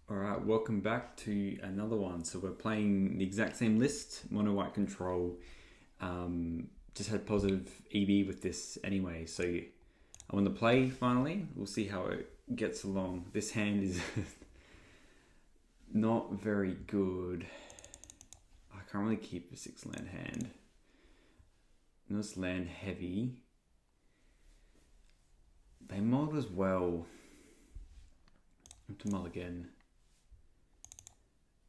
Alright, welcome back to another one. So we're playing the exact same list, mono white control. Just had positive EB with this anyway, so I want to play finally. We'll see how it gets along. This hand is not very good. I can't really keep a 6-land hand. And this land heavy. They mold as well. To mulligan.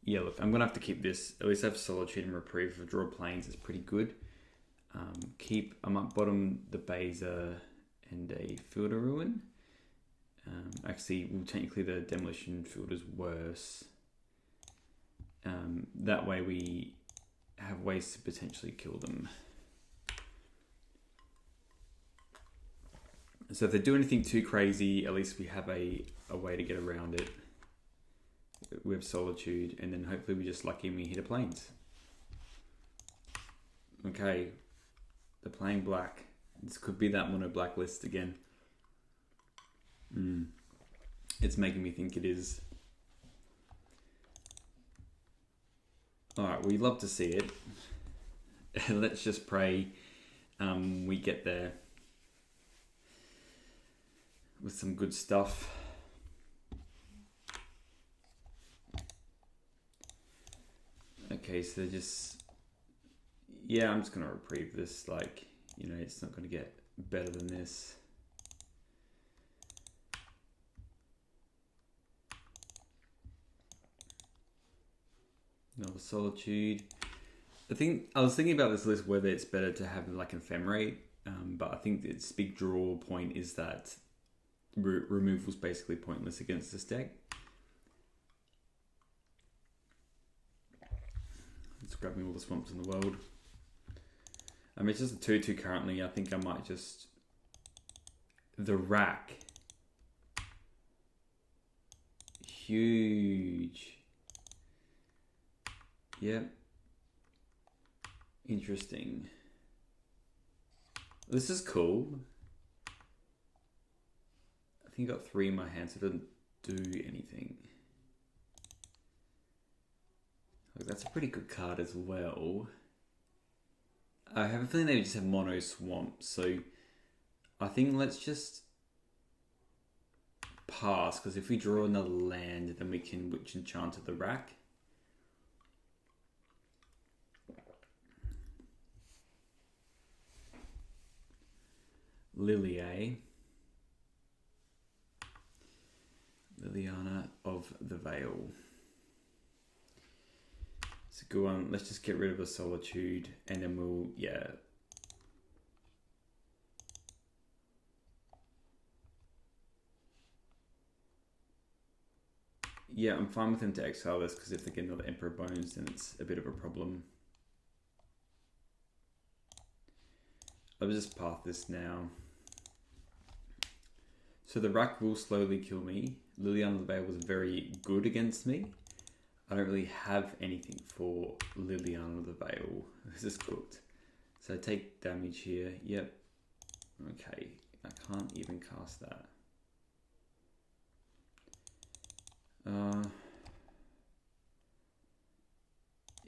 Yeah, look, I'm going to have to keep this. At least I have Solitude and Reprieve for draw planes. It's pretty good. I might bottom the Baser and a Fielder Ruin. Actually, well, technically the Demolition Field is worse. That way we have ways to potentially kill them. So if they do anything too crazy, at least we have a way to get around it. We have Solitude, and then hopefully we just lucky and we hit a plains. Okay, they're playing black. This could be that mono black list again. It's making me think it is. Alright, we love to see it. Let's just pray we get there with some good stuff. Okay, so they're just... Yeah, I'm just going to reprieve this. Like, you know, it's not going to get better than this. Another Solitude. I was thinking about this list, whether it's better to have like an Ephemerate, but I think its big draw point is that removal's basically pointless against this deck. It's grabbing all the swamps in the world. I mean, it's just a 2-2 currently. I think I might just... The rack. Huge. Yep. Interesting. This is cool. I think I got 3 in my hand, so it doesn't do anything. That's a pretty good card as well. I have a feeling they just have mono swamp, so I think let's just pass, because if we draw another land, then we can Witch Enchant at the rack. Liliana of the Veil. It's a good one. Let's just get rid of the Solitude, and then we'll, yeah. Yeah, I'm fine with them to exile this, because if they get another Emperor Bones, then it's a bit of a problem. I'll just path this now. So the rack will slowly kill me. Liliana of the Veil was very good against me. I don't really have anything for Liliana of the Veil. This is cooked. So I take damage here. Yep. Okay. I can't even cast that.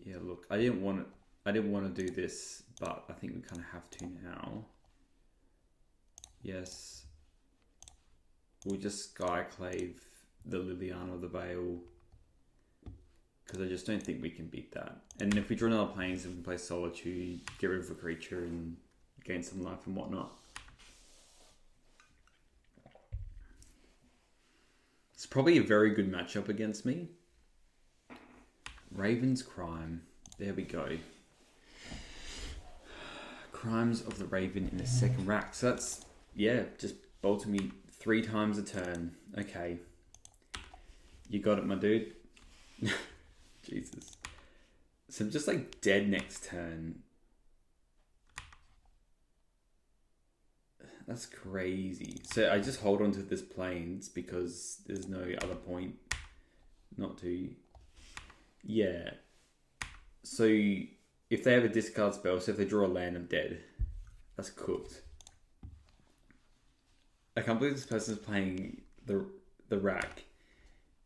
Yeah, look. I didn't want to do this, but I think we kind of have to now. Yes. We'll just Skyclave the Liliana of the Veil, because I just don't think we can beat that. And if we draw another planes, we can play Solitude, get rid of a creature, and gain some life and whatnot. It's probably a very good matchup against me. Raven's Crime. There we go. Crimes of the Raven in the second rack. So that's, yeah, just bolted me 3 times a turn. Okay. You got it, my dude. Jesus. So I'm just like dead next turn. That's crazy. So I just hold on to this plains because there's no other point not to. Yeah. So if they have a discard spell, so if they draw a land, I'm dead. That's cooked. I can't believe this person's playing the rack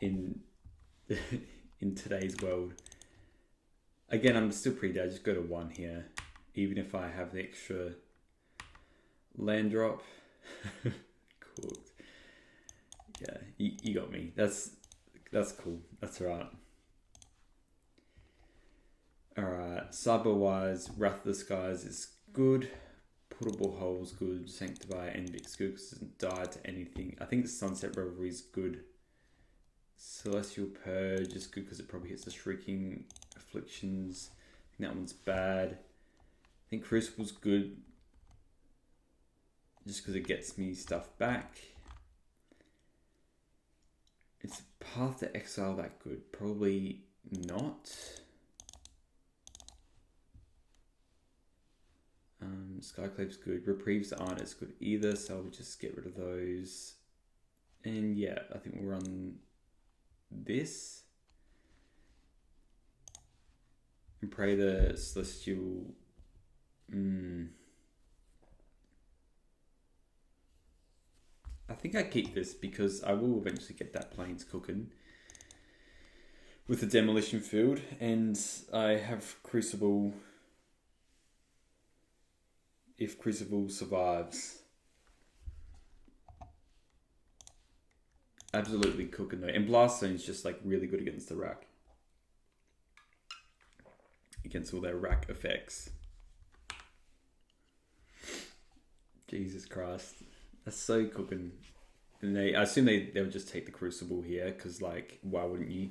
in in today's world. Again, I'm still pretty dead. I just go to 1 here, even if I have the extra land drop. Cooked. Yeah, you got me. That's cool. That's alright. Alright, cyber-wise, Wrath of the Skies is good. Portable Hole's good. Sanctify Envic's good because it doesn't die to anything. I think Sunset Revelry is good. Celestial Purge is good because it probably hits the Shrieking Afflictions. I think that one's bad. I think Crucible's good just because it gets me stuff back. Is Path to Exile that good? Probably not. Skyclave's good. Reprieves aren't as good either, so I'll just get rid of those. And yeah, I think we'll run this. And pray the Celestial... I think I keep this because I will eventually get that Plains cooking with the Demolition Field, and I have Crucible if Crucible survives. Absolutely cooking though. And Blast Zone is just like really good against the rack. Against all their rack effects. Jesus Christ. That's so cooking. And I assume they'll just take the Crucible here, because like, why wouldn't you?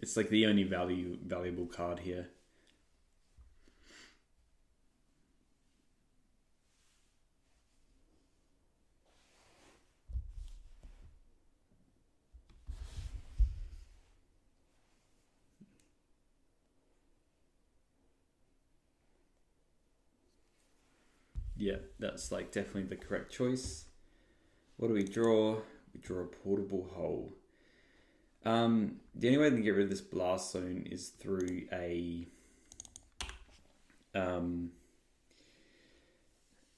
It's like the only valuable card here. Yeah, that's like definitely the correct choice. What do we draw? We draw a Portable Hole. The only way to get rid of this Blast Zone is through a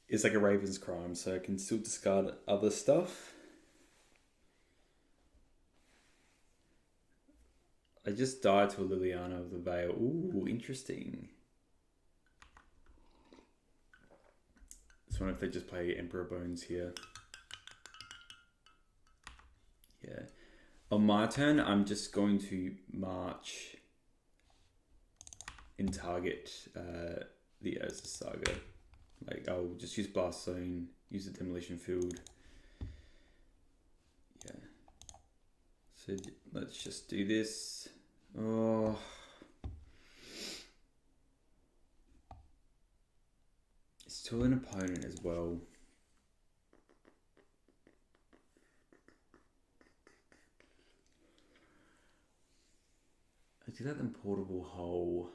it's like a Raven's Crime, so I can still discard other stuff. I just died to a Liliana of the Veil. Ooh, interesting. Just wonder if they just play Emperor Bones here. Yeah. On my turn, I'm just going to march and target the Urza Saga. Like, I'll just use Blast Zone, use the Demolition Field. Yeah. So let's just do this. Oh. It's to an opponent as well. I do that in Portable Hole.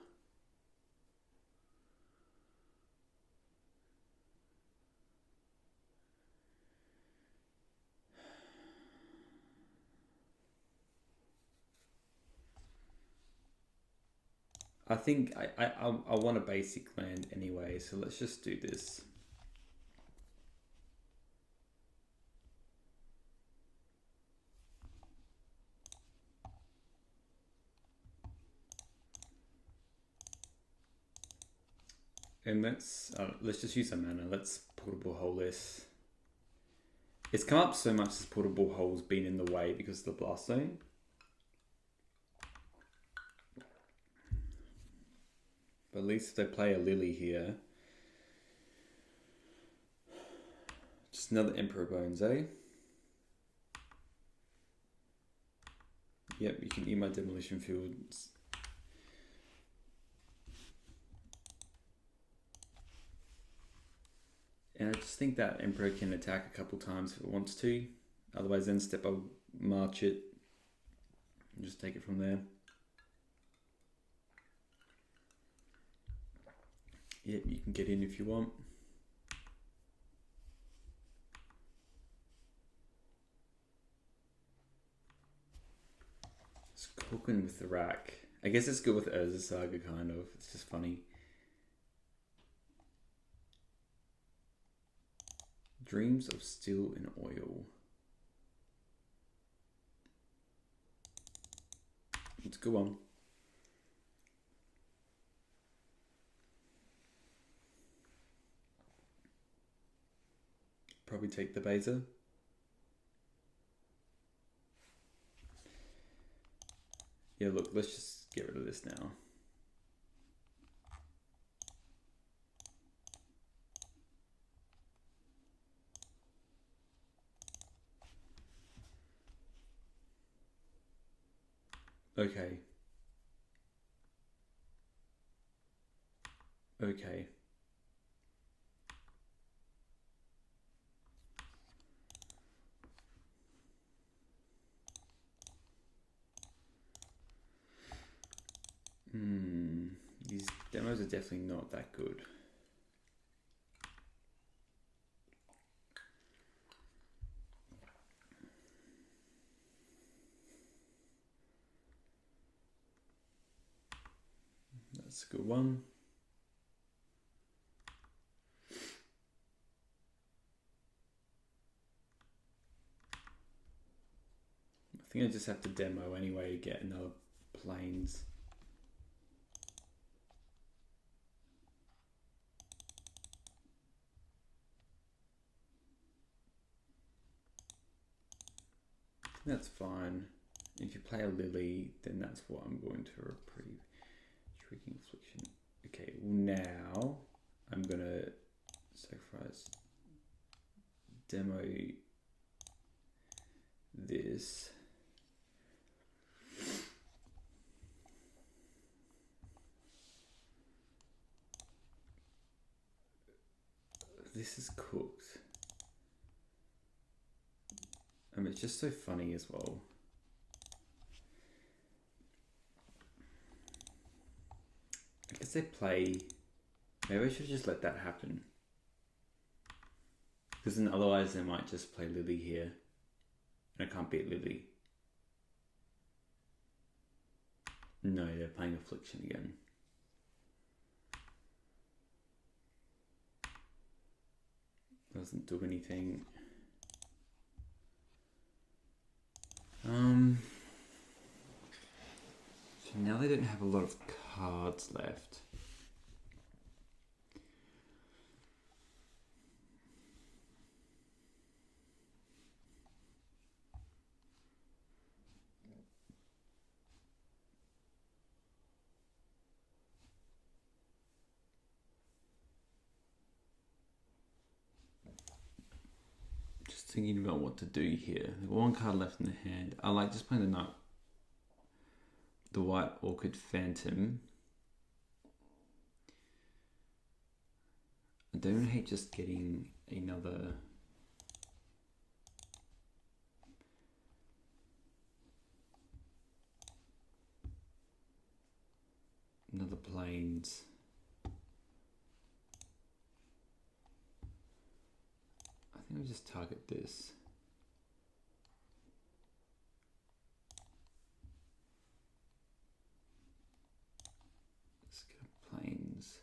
I think I want a basic land anyway, so let's just do this. And let's just use some mana. Let's Portable Hole this. It's come up so much as Portable Hole's been in the way because of the Blast Zone. But at least if they play a Lily here. Just another Emperor Bones, eh? Yep, you can eat my Demolition Fields. And I just think that Emperor can attack a couple times if it wants to. Otherwise, then step I'll march it and just take it from there. Yep, you can get in if you want. It's cooking with the rack. I guess it's good with Urza Saga, kind of. It's just funny. Dreams of Steel and Oil. It's a good one. Probably take the beta. Yeah, look, let's just get rid of this now. Okay. Okay. These demos are definitely not that good. That's a good one. I think I just have to demo anyway to get another planes. That's fine. If you play a Lily, then that's what I'm going to reprieve. Shrieking Affliction. Okay, well now I'm gonna sacrifice demo this. This is cooked. I mean, it's just so funny as well. I guess they play. Maybe I should just let that happen. Because then otherwise they might just play Lily here. And I can't beat Lily. No, they're playing Affliction again. Doesn't do anything. So now they don't have a lot of cards left. Just thinking about what to do here. One card left in the hand. I like just playing the White Orchid Phantom. I don't hate just getting another planes. I think I'll just target this. Let's go planes.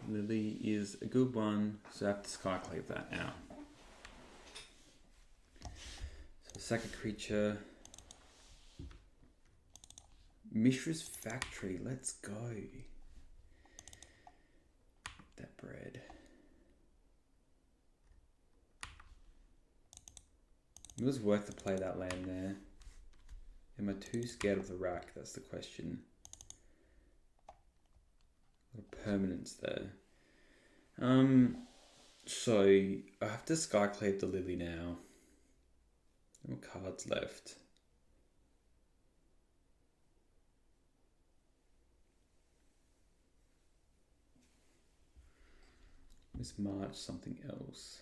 Lily is a good one, so I have to Skyclave that now. So sack a creature. Mishra's Factory, let's go. Get that bread. It was worth to play that land there. Am I too scared of the rack? That's the question. Permanence there. So I have to Skyclave the Lily now. No cards left. Let's march something else.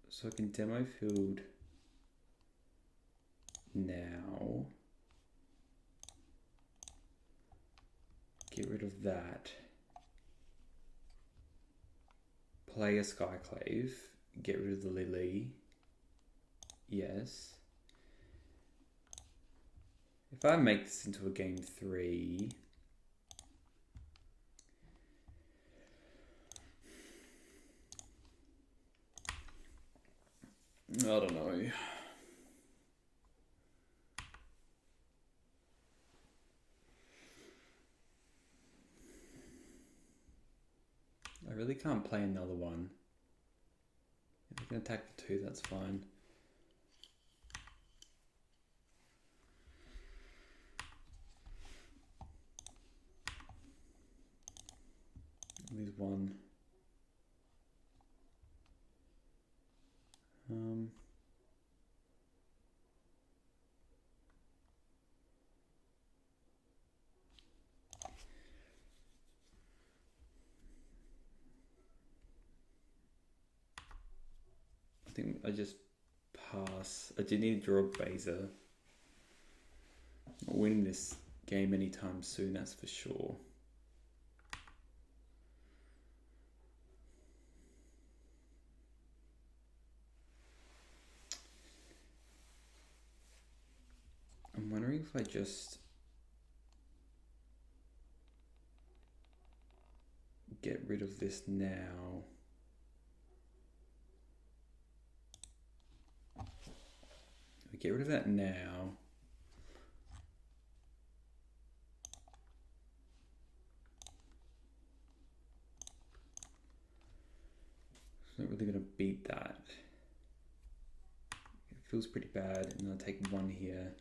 So I can demo field now. Get rid of that. Play a Skyclave. Get rid of the Lily. Yes. If I make this into a game 3... I don't know. I really can't play another one. If I can attack for 2, that's fine. Lose 1. I think I just pass. I did need to draw a Baser. Not winning this game anytime soon, that's for sure. I'm wondering if I just get rid of this now. We get rid of that now. It's not really going to beat that. It feels pretty bad, and I'll take 1 here.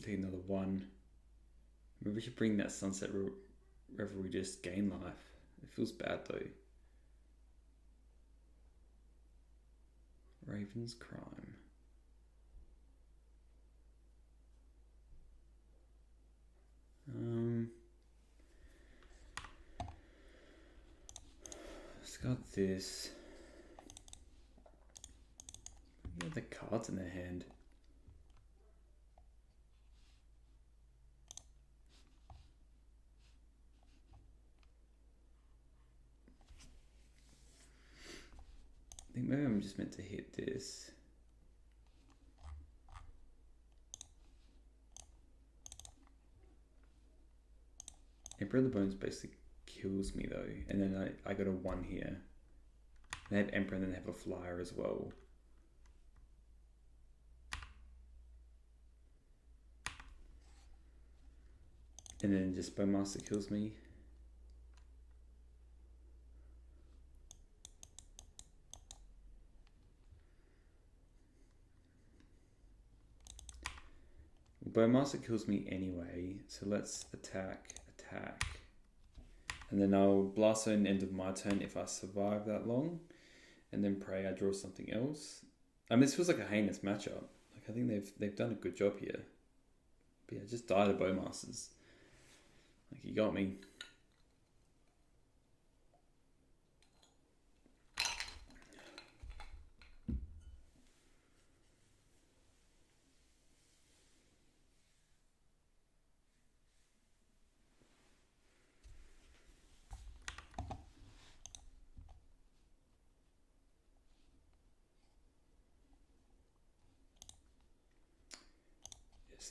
Take another 1. Maybe we should bring that Sunset Revelry just gain life. It feels bad though. Raven's Crime. It's got this. Look at the cards in their hand. I think maybe I'm just meant to hit this. Emperor of the Bones basically kills me though, and then I got a 1 here. They have Emperor and then they have a flyer as well. And then just Bowmaster kills me. Bowmaster kills me anyway, so let's attack. And then I'll Blast Zone end of my turn if I survive that long. And then pray I draw something else. I mean, this feels like a heinous matchup. Like, I think they've done a good job here. But yeah, just die to Bowmasters. Like, you got me.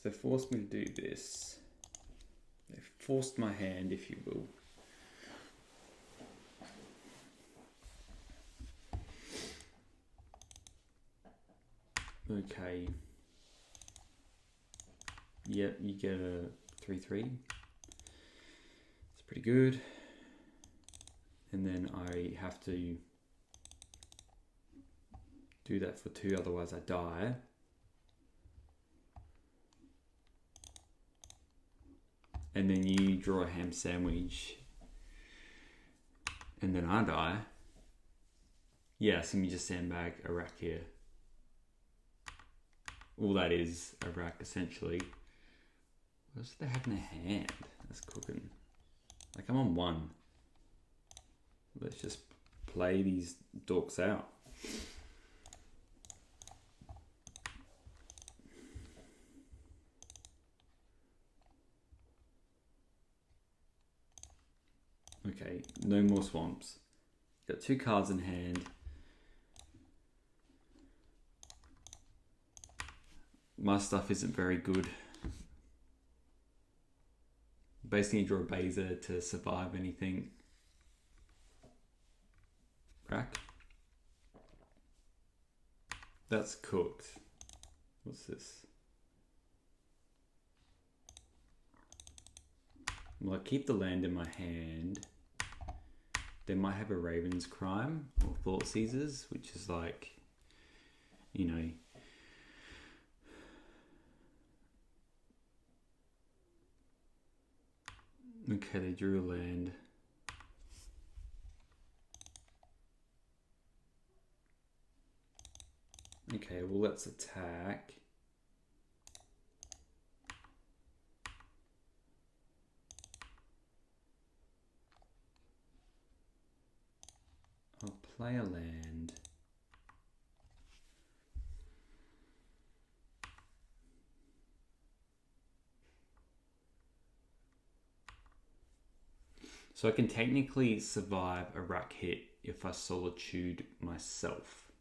They forced me to do this. They forced my hand, if you will. Okay. Yep, you get a 3/3. It's pretty good. And then I have to Do that for 2, otherwise I die. And then you draw a ham sandwich. And then I die. Yeah, so you just sandbag a rack here. All that is a rack, essentially. What else do they have in their hand? That's cooking. Like, I'm on 1. Let's just play these dorks out. Okay, no more swamps. Got 2 cards in hand. My stuff isn't very good. Basically, draw a Baser to survive anything. Rack. That's cooked. What's this? Well, I keep the land in my hand. They might have a Raven's Crime or Thought Seizers, which is like, you know, okay, they drew a land. Okay, well, let's attack. I'll play a land. So I can technically survive a rack hit if I Solitude myself.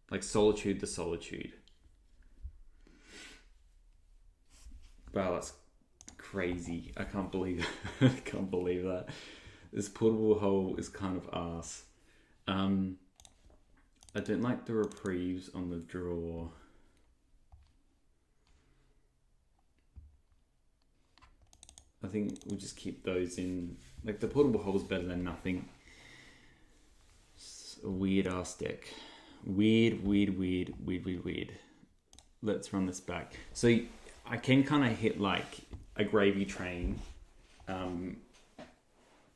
Like Solitude the Solitude. Wow, that's crazy. I can't believe I can't believe that. This portable hole is kind of arse. I don't like the reprieves on the draw. I think we'll just keep those in. Like, the portable hole is better than nothing. It's a weird ass deck. Weird. Let's run this back. So I can kind of hit like a gravy train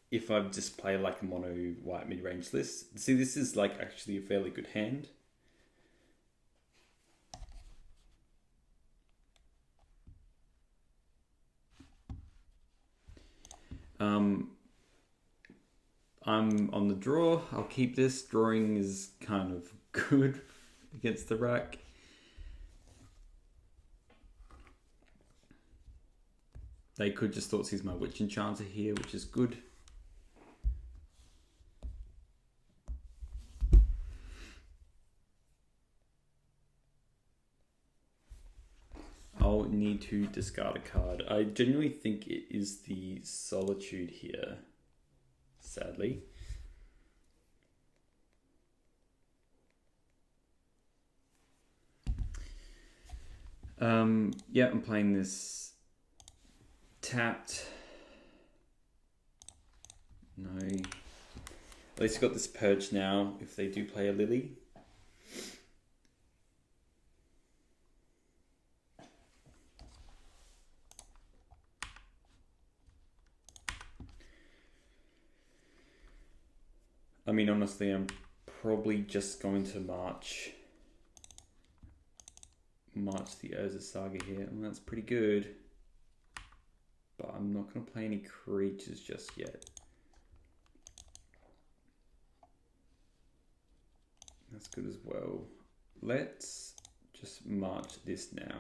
if I just play like a mono white mid-range list. See, this is like actually a fairly good hand. I'm on the draw. I'll keep this. Drawing is kind of good against the rack. They could just Thoughtseize my Witch Enchanter here, which is good. I'll need to discard a card. I genuinely think it is the Solitude here, sadly. Yeah, I'm playing this tapped. No. At least I've got this Purge now if they do play a Lily. I mean, honestly, I'm probably just going to march the Urza Saga here, and that's pretty good. But I'm not going to play any creatures just yet. That's good as well. Let's just march this now.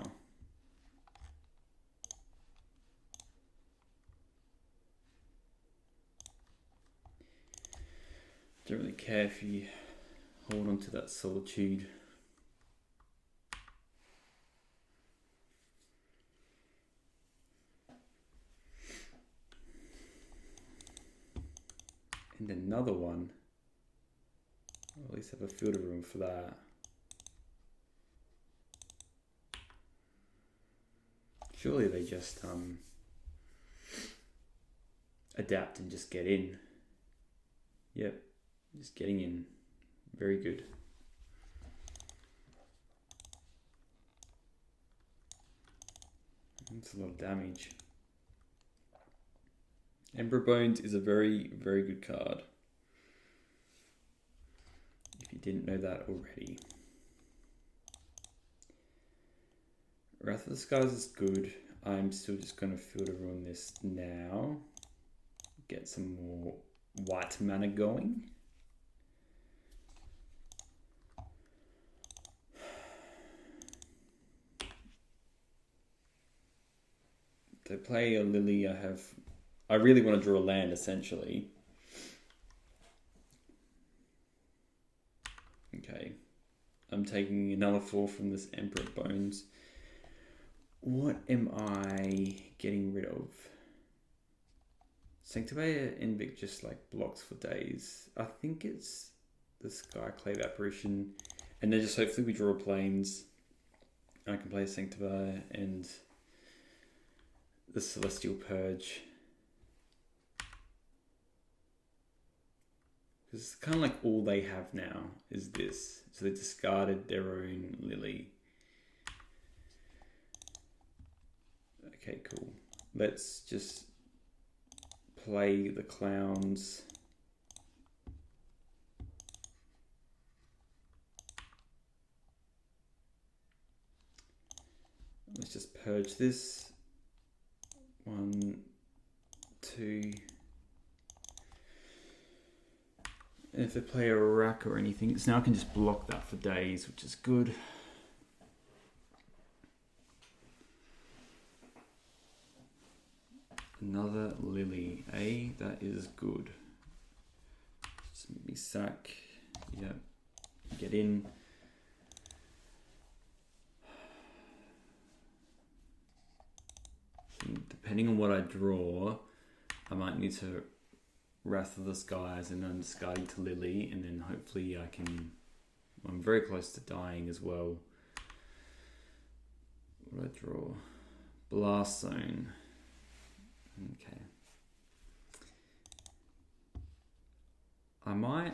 Don't really care if you hold on to that Solitude. And another one. I'll at least have a field of room for that. Surely they just adapt and just get in. Yep, just getting in. Very good. That's a lot of damage. Emperor Bones is a very, very good card. If you didn't know that already. Wrath of the Skies is good. I'm still just going to filter on this now. Get some more white mana going. To play a Lily, I really want to draw a land essentially. Okay. I'm taking another 4 from this Emperor Bones. What am I getting rid of? Sanctivator Invic just like blocks for days. I think it's the Skyclave Apparition. And then just hopefully we draw planes. I can play Sanctifier and the Celestial Purge. Because it's kind of like all they have now is this. So they discarded their own Lily. Okay, cool. Let's just play the clowns. Let's just purge this. 1, 2. And if they play a rack or anything, so now I can just block that for days, which is good. Another Lily, that is good. Just make me sack. Yep. Get in. Depending on what I draw, I might need to Wrath of the Skies and then discard to Lily, and then hopefully I can. I'm very close to dying as well. What do I draw? Blast Zone. Okay. I might.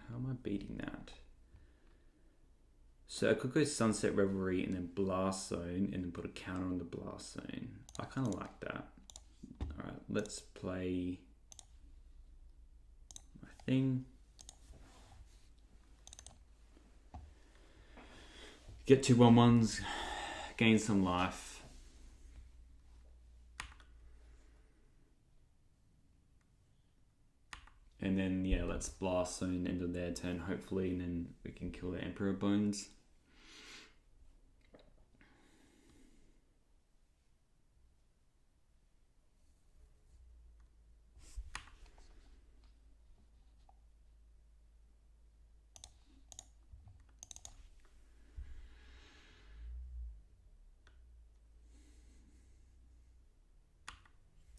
How am I beating that? So I could go Sunset Revelry and then Blast Zone and then put a counter on the Blast Zone. I kind of like that. Alright, let's play my thing. Get 2 1/1s, gain some life. And then, yeah, let's Blast Zone end of their turn, hopefully, and then we can kill the Emperor Bones.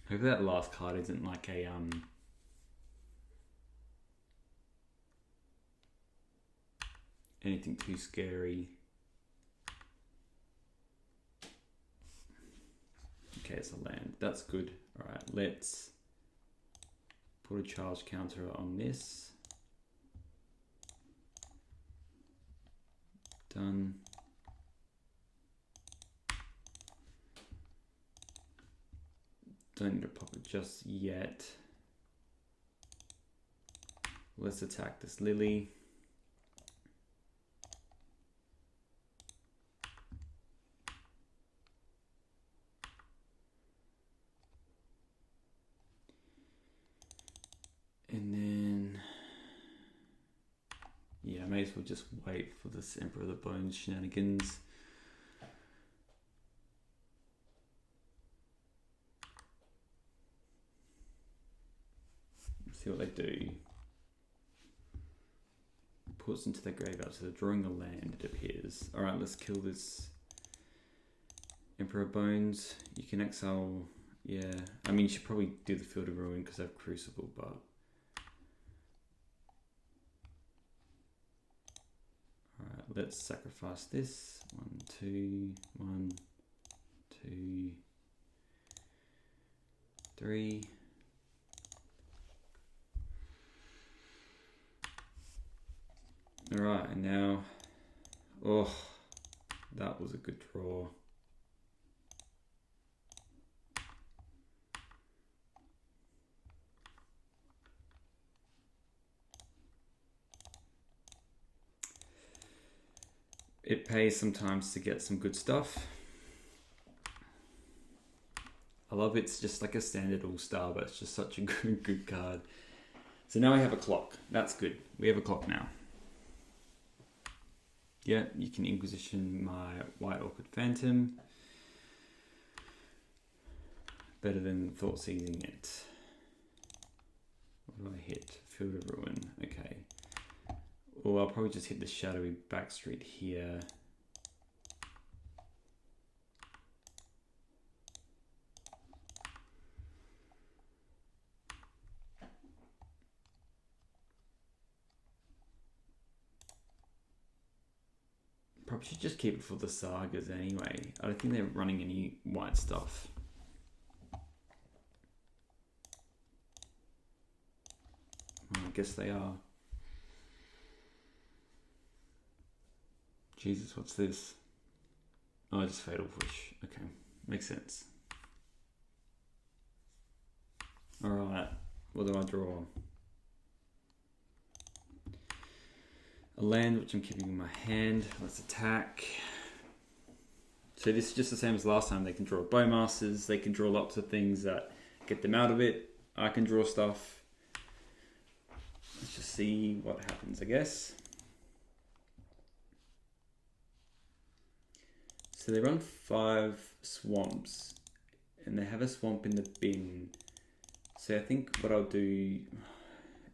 Hopefully that last card isn't like a anything too scary. Okay, it's a land. That's good. Alright, let's put a charge counter on this. Done. Don't need to pop it just yet. Let's attack this Lily. And then, yeah, I may as well just wait for this Emperor of the Bones shenanigans. See what they do. Puts into the graveyard, so they're drawing a land, it appears. Alright, let's kill this Emperor Bones. You can exile, yeah. I mean, you should probably do the Field of Ruin because they have Crucible, but. Alright, let's sacrifice this. 1, 2, 1. 2, 3. All right, and now, oh, that was a good draw. It pays sometimes to get some good stuff. I love it's just like a standard all-star, but it's just such a good card. So now we have a clock. That's good. We have a clock now. Yeah, you can Inquisition my White Orchid Phantom. Better than Thought Seizing it. What do I hit? Field of Ruin. Okay. Or I'll probably just hit the shadowy backstreet here. Probably should just keep it for the sagas anyway. I don't think they're running any white stuff. Well, I guess they are. Jesus, what's this? Oh, just Fatal Push. Okay, makes sense. Alright, what do I draw? A land which I'm keeping in my hand. Let's attack. So this is just the same as last time. They can draw Bowmasters. They can draw lots of things that get them out of it. I can draw stuff. Let's just see what happens, I guess. So they run 5 swamps. And they have a swamp in the bin. So I think what I'll do...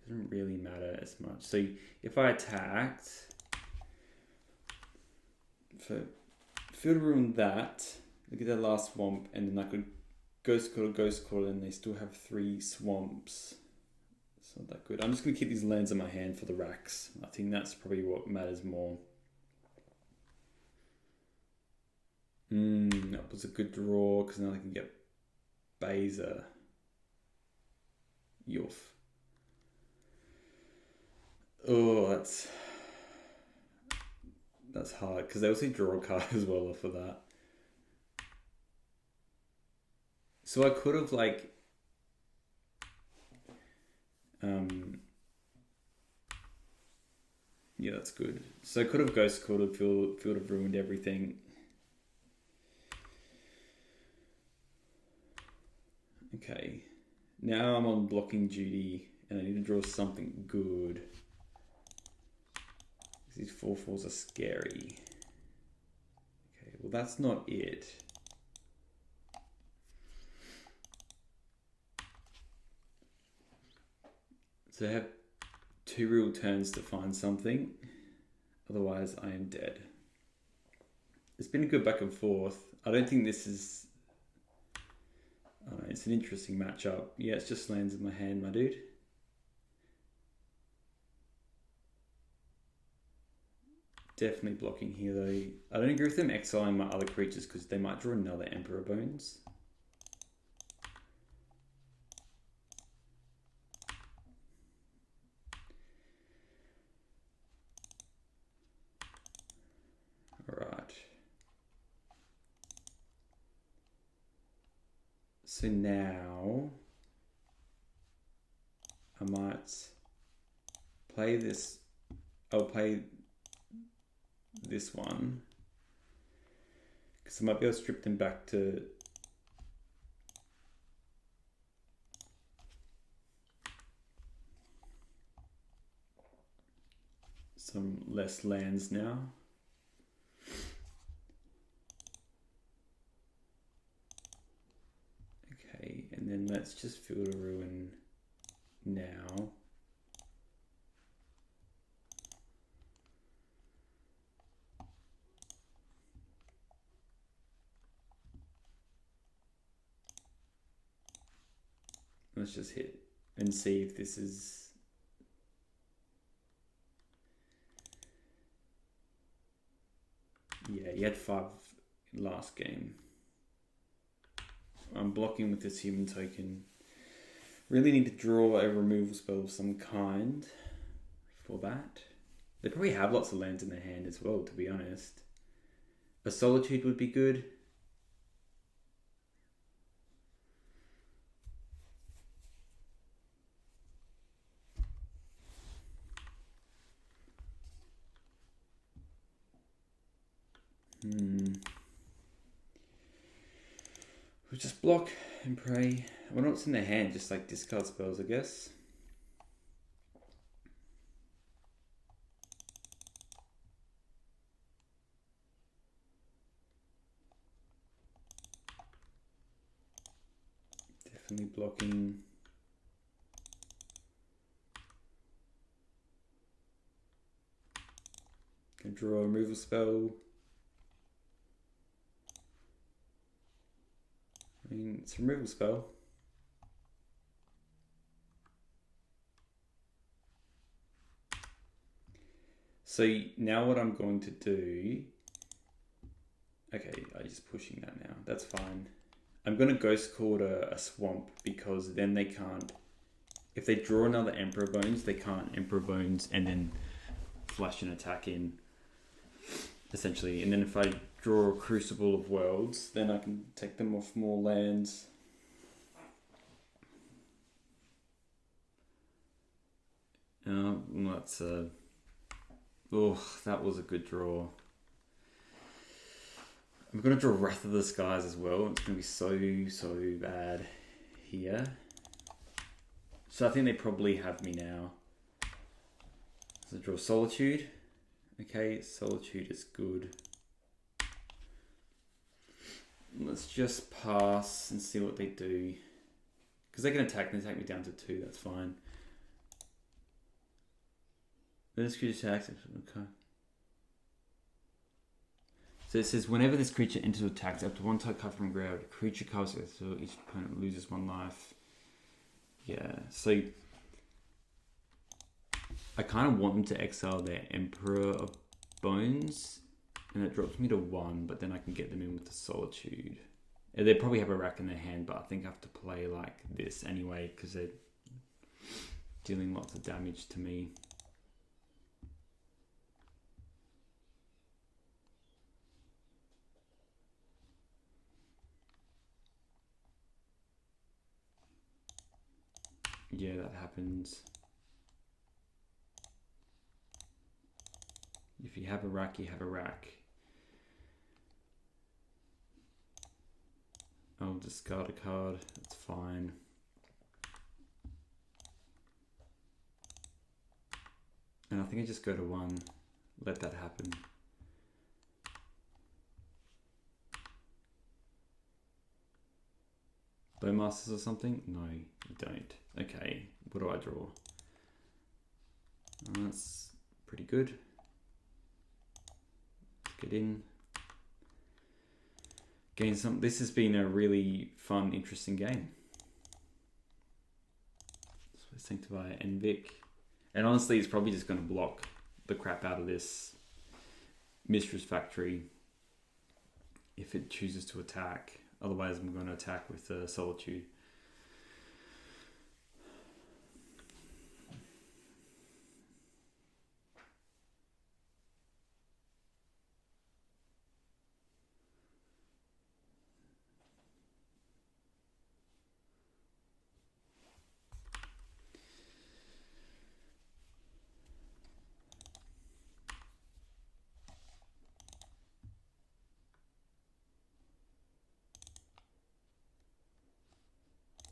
doesn't really matter as much. So if I attacked, so Field of Ruin that, look at that last swamp, and then I could Ghost Quarter, and they still have 3 swamps. It's not that good. I'm just going to keep these lands in my hand for the racks. I think that's probably what matters more. That was a good draw, because now I can get Baser. Yoof. Oh, that's hard, because they also draw a card as well off of that. So I could have like yeah, that's good. So I could have Ghost Quarter, Field of Ruined everything. Okay. Now I'm on blocking duty and I need to draw something good. These 4/4s are scary. Okay, well that's not it. So I have 2 real turns to find something. Otherwise I am dead. It's been a good back and forth. I don't think this is... it's an interesting matchup. Yeah, it's just lands in my hand, my dude. Definitely blocking here though. I don't agree with them exiling my other creatures because they might draw another Emperor Bones. Alright. So now I might play this. I'll play this one because I might be able to strip them back to some less lands now. Okay, and then let's just Field of Ruin now. Let's just hit and see if this is... Yeah, he had 5 last game. I'm blocking with this human token. Really need to draw a removal spell of some kind for that. They probably have lots of lands in their hand as well, to be honest. A Solitude would be good. We'll just block and pray. I wonder what's in their hand, just like discard spells, I guess. Definitely blocking. Can draw a removal spell. I mean, it's a removal spell. So now what I'm going to do... Okay, I'm just pushing that now. That's fine. I'm going to Ghost Court a Swamp because then they can't... If they draw another Emperor Bones, they can't Emperor Bones and then flash an attack in, essentially. And then if I draw a Crucible of Worlds, then I can take them off more lands. That's a... Oh, that was a good draw. I'm going to draw Wrath of the Skies as well. It's going to be so bad here. So I think they probably have me now. So draw Solitude. Okay, Solitude is good. Let's just pass and see what they do. Because they can attack and they take me down to 2, that's fine. This creature attacks. Okay. So it says whenever this creature enters attacks, up to one type card from ground, creature casts it, so each opponent loses 1 life. Yeah, so I kind of want them to exile their Emperor of Bones, and that drops me to 1, but then I can get them in with the Solitude. And they probably have a rack in their hand, but I think I have to play like this anyway, because they're dealing lots of damage to me. Yeah, that happens. If you have a rack, you have a rack. I'll discard a card, that's fine. And I think I just go to 1, let that happen. Bowmasters or something? No, you don't. Okay, what do I draw? That's pretty good. Let's get in. Gain some. This has been a really fun, interesting game. So Sanctify Envic. And honestly, it's probably just going to block the crap out of this Mistress Factory if it chooses to attack. Otherwise, I'm going to attack with Solitude.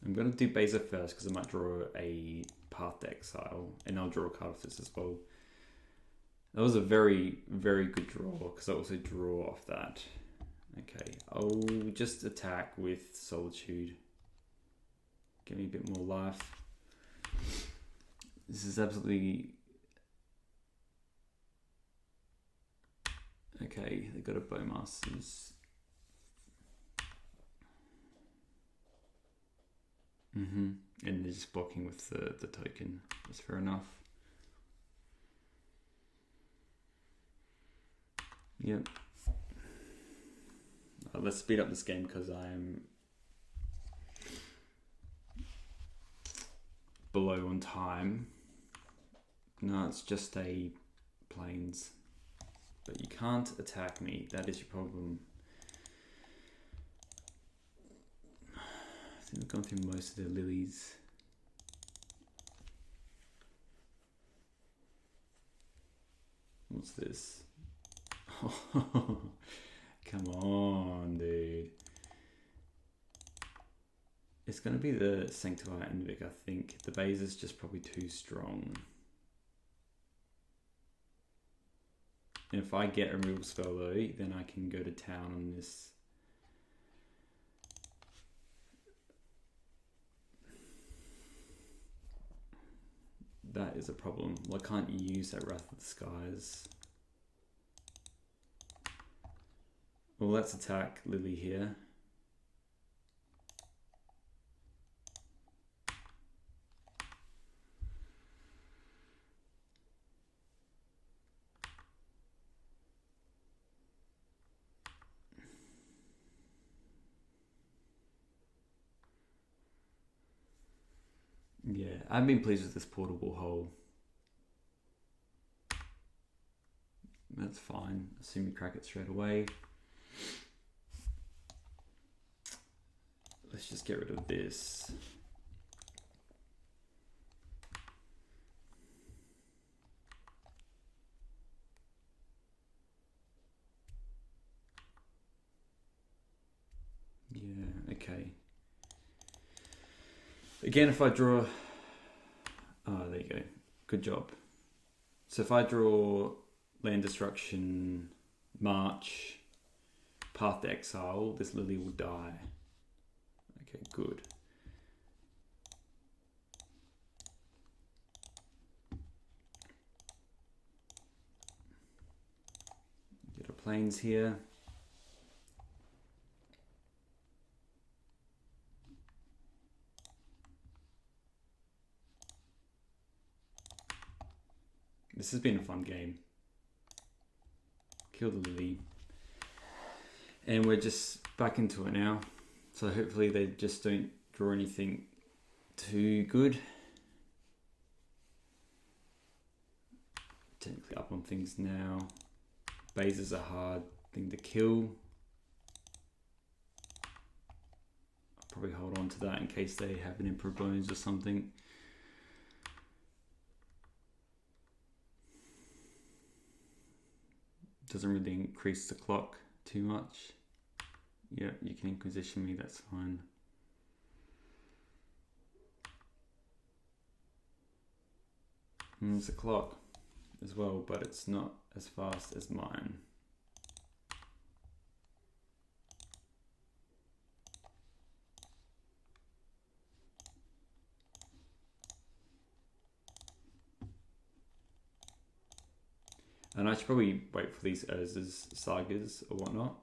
I'm going to do Beza first because I might draw a Path to Exile, and I'll draw a card off this as well. That was a very, very good draw because I also draw off that. Okay, I'll just attack with Solitude. Give me a bit more life. This is absolutely... Okay, they got a Bowmasters. And they're just blocking with the token. That's fair enough. Yep. Let's speed up this game because I'm below on time. No, it's just a plains. But you can't attack me. That is your problem. I think we've gone through most of their lilies. What's this? Come on, dude. It's going to be the Sanctifier Invic, I think. The base is just probably too strong. And if I get a real spell though, then I can go to town on this. That is a problem. Why can't you use that Wrath of the Skies? Well, let's attack Lily here. Yeah, I've been pleased with this portable hole. That's fine. Assume you crack it straight away. Let's just get rid of this. Yeah, okay. Again, if I draw... Oh, there you go. Good job. So if I draw Land Destruction, March, Path to Exile, this Lily will die. Okay, good. Get a plains here. This has been a fun game. Kill the Lily. And we're just back into it now. So hopefully they just don't draw anything too good. Technically up on things now. Base is a hard thing to kill. I'll probably hold on to that in case they have an Emperor Bones or something. Doesn't really increase the clock too much. Yeah, you can Inquisition me, that's fine. And there's a clock as well, but it's not as fast as mine. And I should probably wait for these Urza's sagas or whatnot.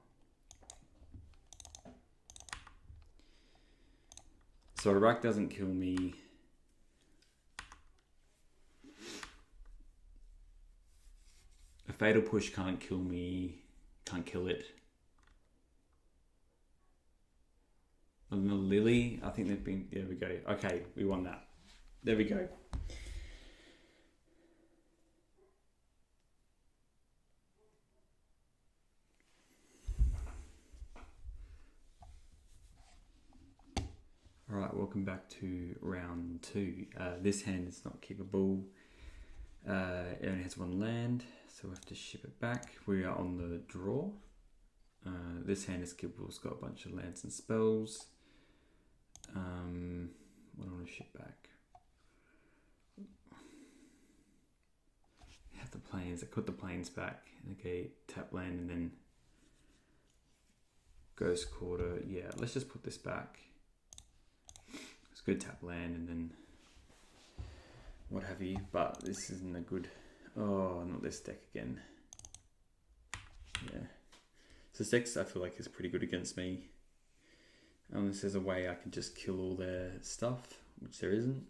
So Iraq doesn't kill me. A Fatal Push can't kill me. Can't kill it. And the Lily, I think they've been... There we go. Okay, we won that. There we go. Alright, welcome back to round 2. This hand is not keepable. It only has 1 land, so we have to ship it back. We are on the draw. This hand is keepable, it's got a bunch of lands and spells. What do I want to ship back? I have the plains, I put the plains back. Okay, tap land and then Ghost Quarter. Yeah, let's just put this back. It's good tap land and then what have you, but this isn't a good... Oh, not this deck again. Yeah. So this deck I feel like is pretty good against me. Unless there's a way I can just kill all their stuff, which there isn't.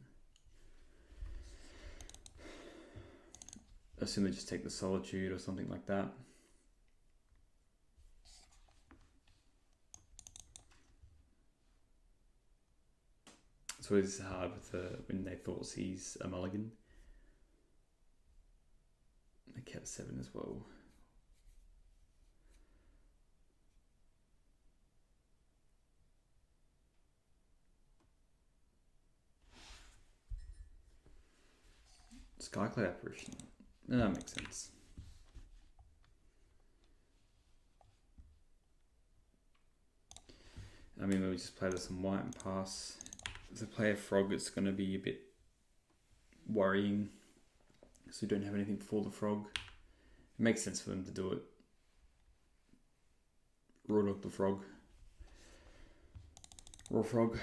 I assume they just take the Solitude or something like that. It's always hard with when they thought he's a mulligan. They kept 7 as well. Skyclad apparition. No, that makes sense. I mean, we just play this on white and pass. If they play a frog, it's going to be a bit worrying. So we don't have anything for the frog. It makes sense for them to do it. Raw dog the frog. Raw frog.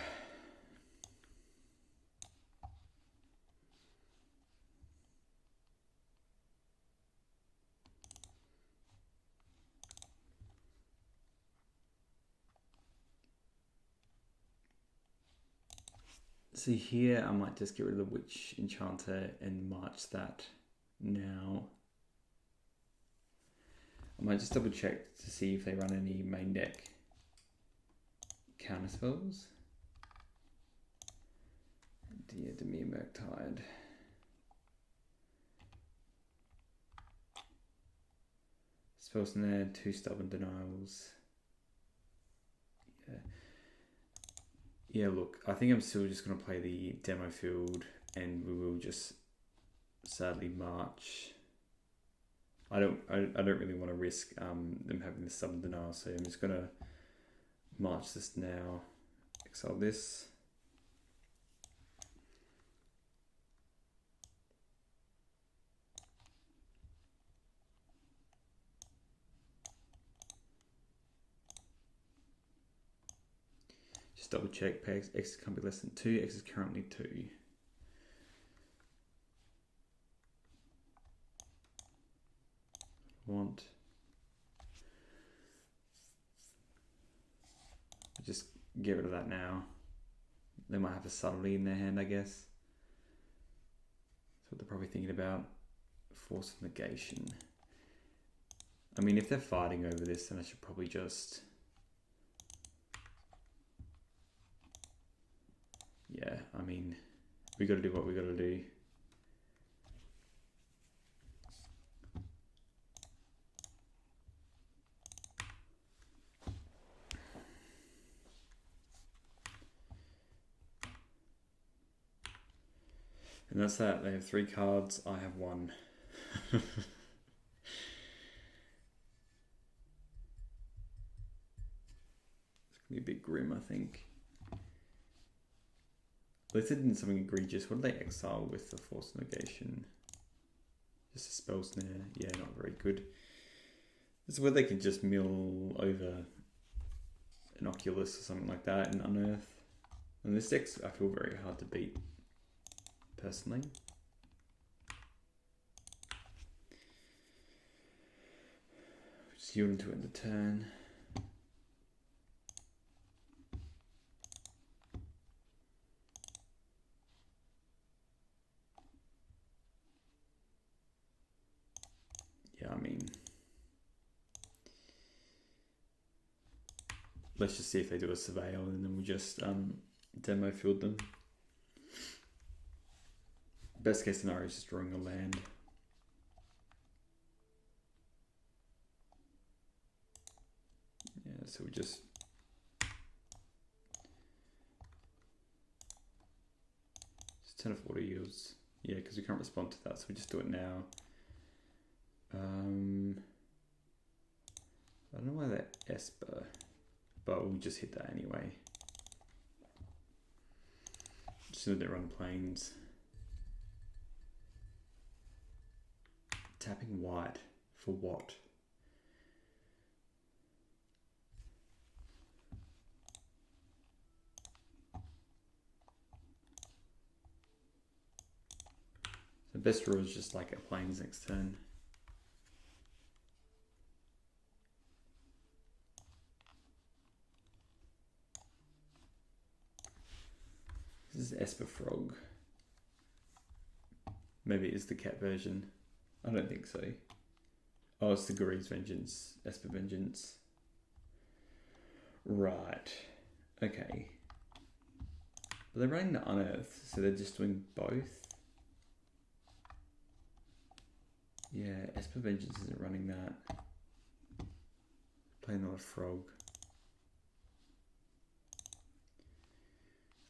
See here, I might just get rid of the Witch Enchanter and march that now. I might just double check to see if they run any main deck counter spells. Dear Demir Murktide. Spells in there, 2 Stubborn Denials. Yeah. Yeah, look, I think I'm still just going to play the demo field and we will just sadly march. I don't really want to risk them having the Stubborn Denial, so I'm just going to march this now, exile this. Just double check, pay X can't be less than 2, X is currently 2. Want. Just get rid of that now. They might have a subtlety in their hand, I guess. That's what they're probably thinking about. Force of negation. I mean, if they're fighting over this, then I should probably just... Yeah, I mean, we got to do what we got to do. And that's that. They have 3 cards. I have 1. It's gonna be a bit grim, I think. Let's hit in something egregious. What do they exile with the Force Negation? Just a spell snare. Yeah, not very good. This is where they could just mill over an Oculus or something like that and unearth. And this deck's, I feel, very hard to beat, personally. Just yield into it in the turn. Yeah, I mean, let's just see if they do a surveil and then we'll just demo field them. Best case scenario is just drawing a land. Yeah, so we just turn off auto yields. Yeah, because we can't respond to that, so we just do it now. I don't know why that Esper, but we'll just hit that anyway. Just so they run planes. Tapping white for what? The best draw is just like a planes next turn. This is Esper Frog. Maybe it is the cat version. I don't think so. Oh, it's the Gori's Vengeance. Esper Vengeance. Right. Okay. But they're running the Unearth, so they're just doing both. Yeah, Esper Vengeance isn't running that. Playing another Frog.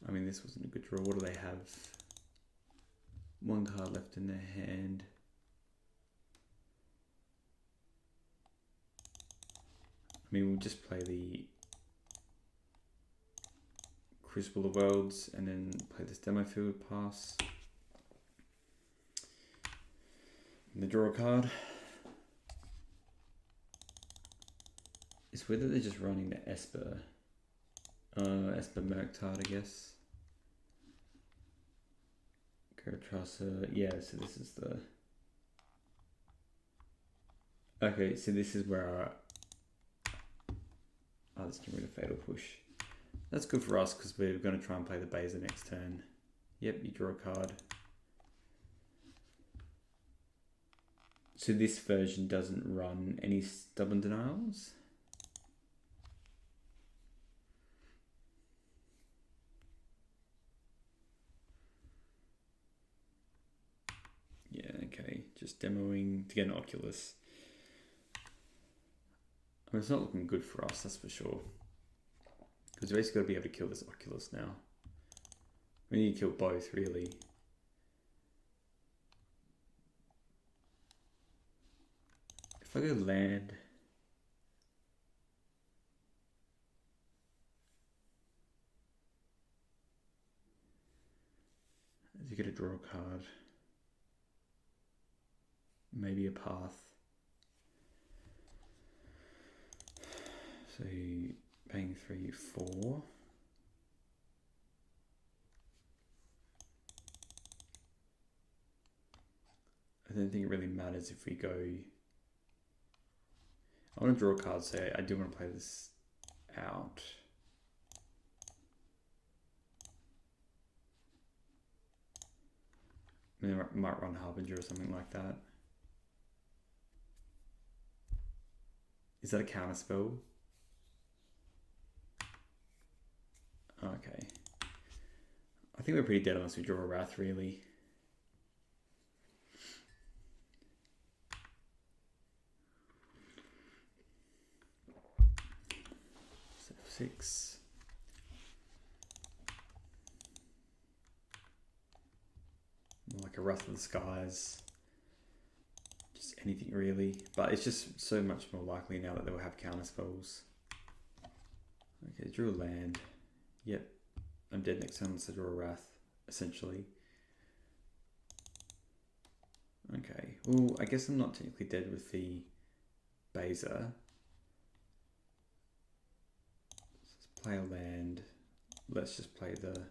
I mean, this wasn't a good draw. What do they have? One card left in their hand. I mean, we'll just play the Crucible of Worlds and then play this demo field pass. And the draw card. It's weird that they're just running the Esper. Esper Murktide, I guess. Karatrasa, yeah, so this is the... Okay, so this is where let's get rid of Fatal Push. That's good for us because we're going to try and play the Beza next turn. Yep, you draw a card. So this version doesn't run any Stubborn Denials. Yeah, okay, just demoing to get an Oculus. I mean, it's not looking good for us, that's for sure. Because we're basically got to be able to kill this Oculus now. We need to kill both, really. If I go land... You get to draw a card. Maybe a path. So paying 3, 4. I don't think it really matters if we go. I want to draw a card, so I do want to play this out. I mean, I might run Harbinger or something like that. Is that a counter spell? Okay. I think we're pretty dead unless we draw a Wrath, really. So 6. Like a Wrath of the Skies. Just anything really. But it's just so much more likely now that they will have counter spells. Okay, drew a land. Yep. I'm dead next turn unless I draw a Wrath, essentially. Okay. Well, I guess I'm not technically dead with the Beza. Let's play a land. Let's just play the...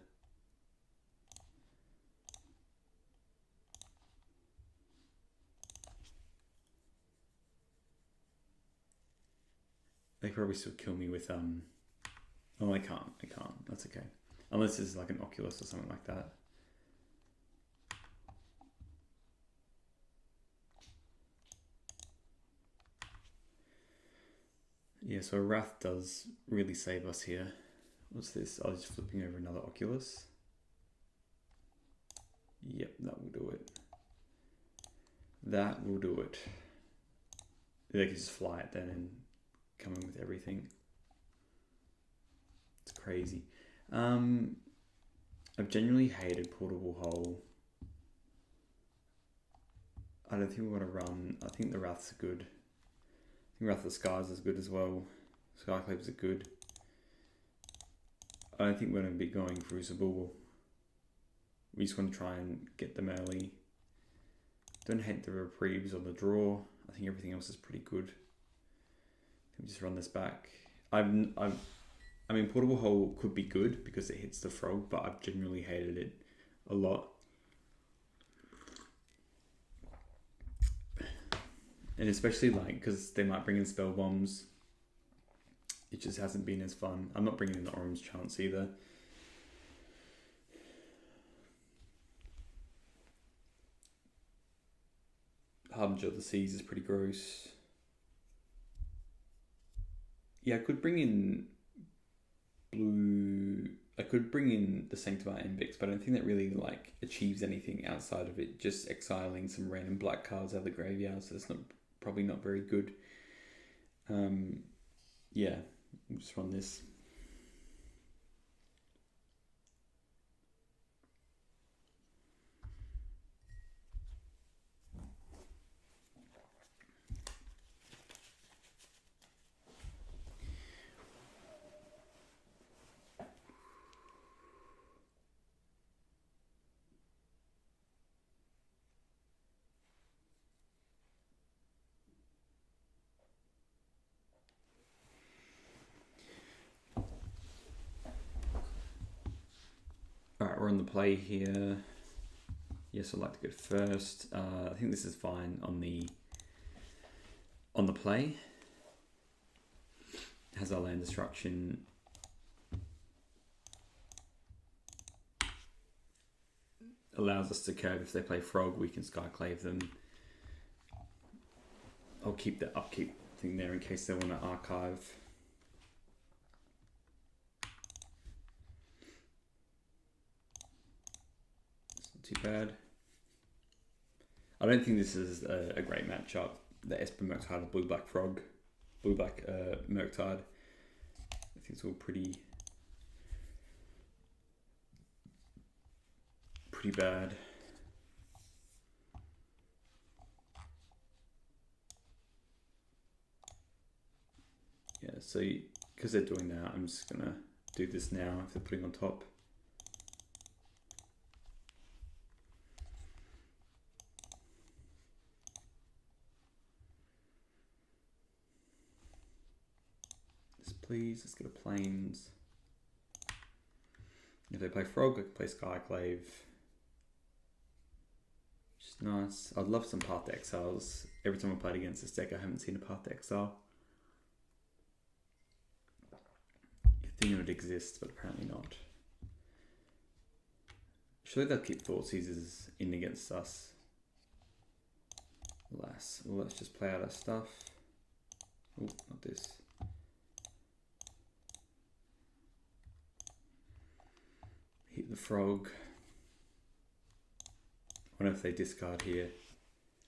They could probably still kill me with oh, I can't. That's okay. Unless it's like an Oculus or something like that. Yeah, so a Wrath does really save us here. What's this? I was just flipping over another Oculus. Yep, that will do it. That will do it. They can just fly it then and come in with everything. It's crazy. I've genuinely hated Portable Hole. I don't think we want to run. I think the Wraths are good. I think Wrath of the Skies is good as well. Skyclaves are good. I don't think we're going to be going Crucible. We just want to try and get them early. Don't hate the reprieves on the draw. I think everything else is pretty good. Let me just run this back. I mean, Portable Hole could be good because it hits the frog, but I've genuinely hated it a lot. And especially like, because they might bring in spell bombs. It just hasn't been as fun. I'm not bringing in the orange chance either. Harbinger of the Seas is pretty gross. Yeah, I could bring in blue I could bring in the Sanctified Invicts, but I don't think that really like achieves anything outside of it just exiling some random black cards out of the graveyard. So it's probably not very good. Yeah, we'll just run this. Alright, we're on the play here. Yes, I'd like to go first. I think this is fine on the play. Has our land destruction. Allows us to curve. If they play Frog, we can Skyclave them. I'll keep the upkeep thing there in case they want to archive. Too bad. I don't think this is a great matchup. The Esper Murktide, Blue Black Frog, Blue Black Murktide. I think it's all pretty bad. Yeah, so because they're doing that, I'm just gonna do this now if they're putting on top. Please, let's get a plains. If they play Frog, I can play Skyclave. Which is nice. I'd love some Path to Exiles. Every time I played against this deck, I haven't seen a Path to Exile. You'd think it would exist, but apparently not. Surely they'll keep Thoughtseizes in against us. Alas. Well, let's just play out our stuff. Oh, not this. Hit the Frog. I wonder if they discard here.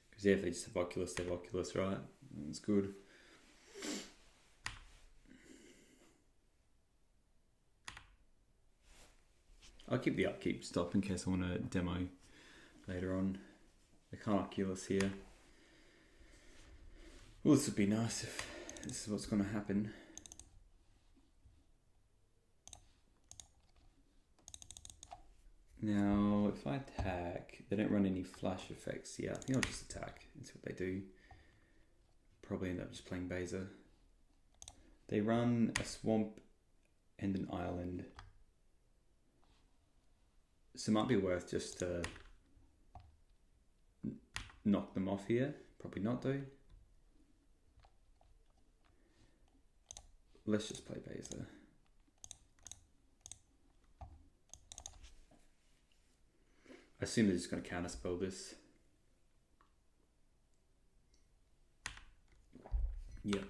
Because yeah, if they just have Oculus, they have Oculus, right? That's good. I'll keep the upkeep stop in case I want to demo later on. They can't Oculus here. Well, this would be nice if this is what's going to happen. Now, if I attack, they don't run any flash effects. Yeah, I think I'll just attack and see what they do. Probably end up just playing Beza. They run a swamp and an island. So it might be worth just to knock them off here. Probably not though. Let's just play Beza. I assume they're just going to counterspell this. Yep.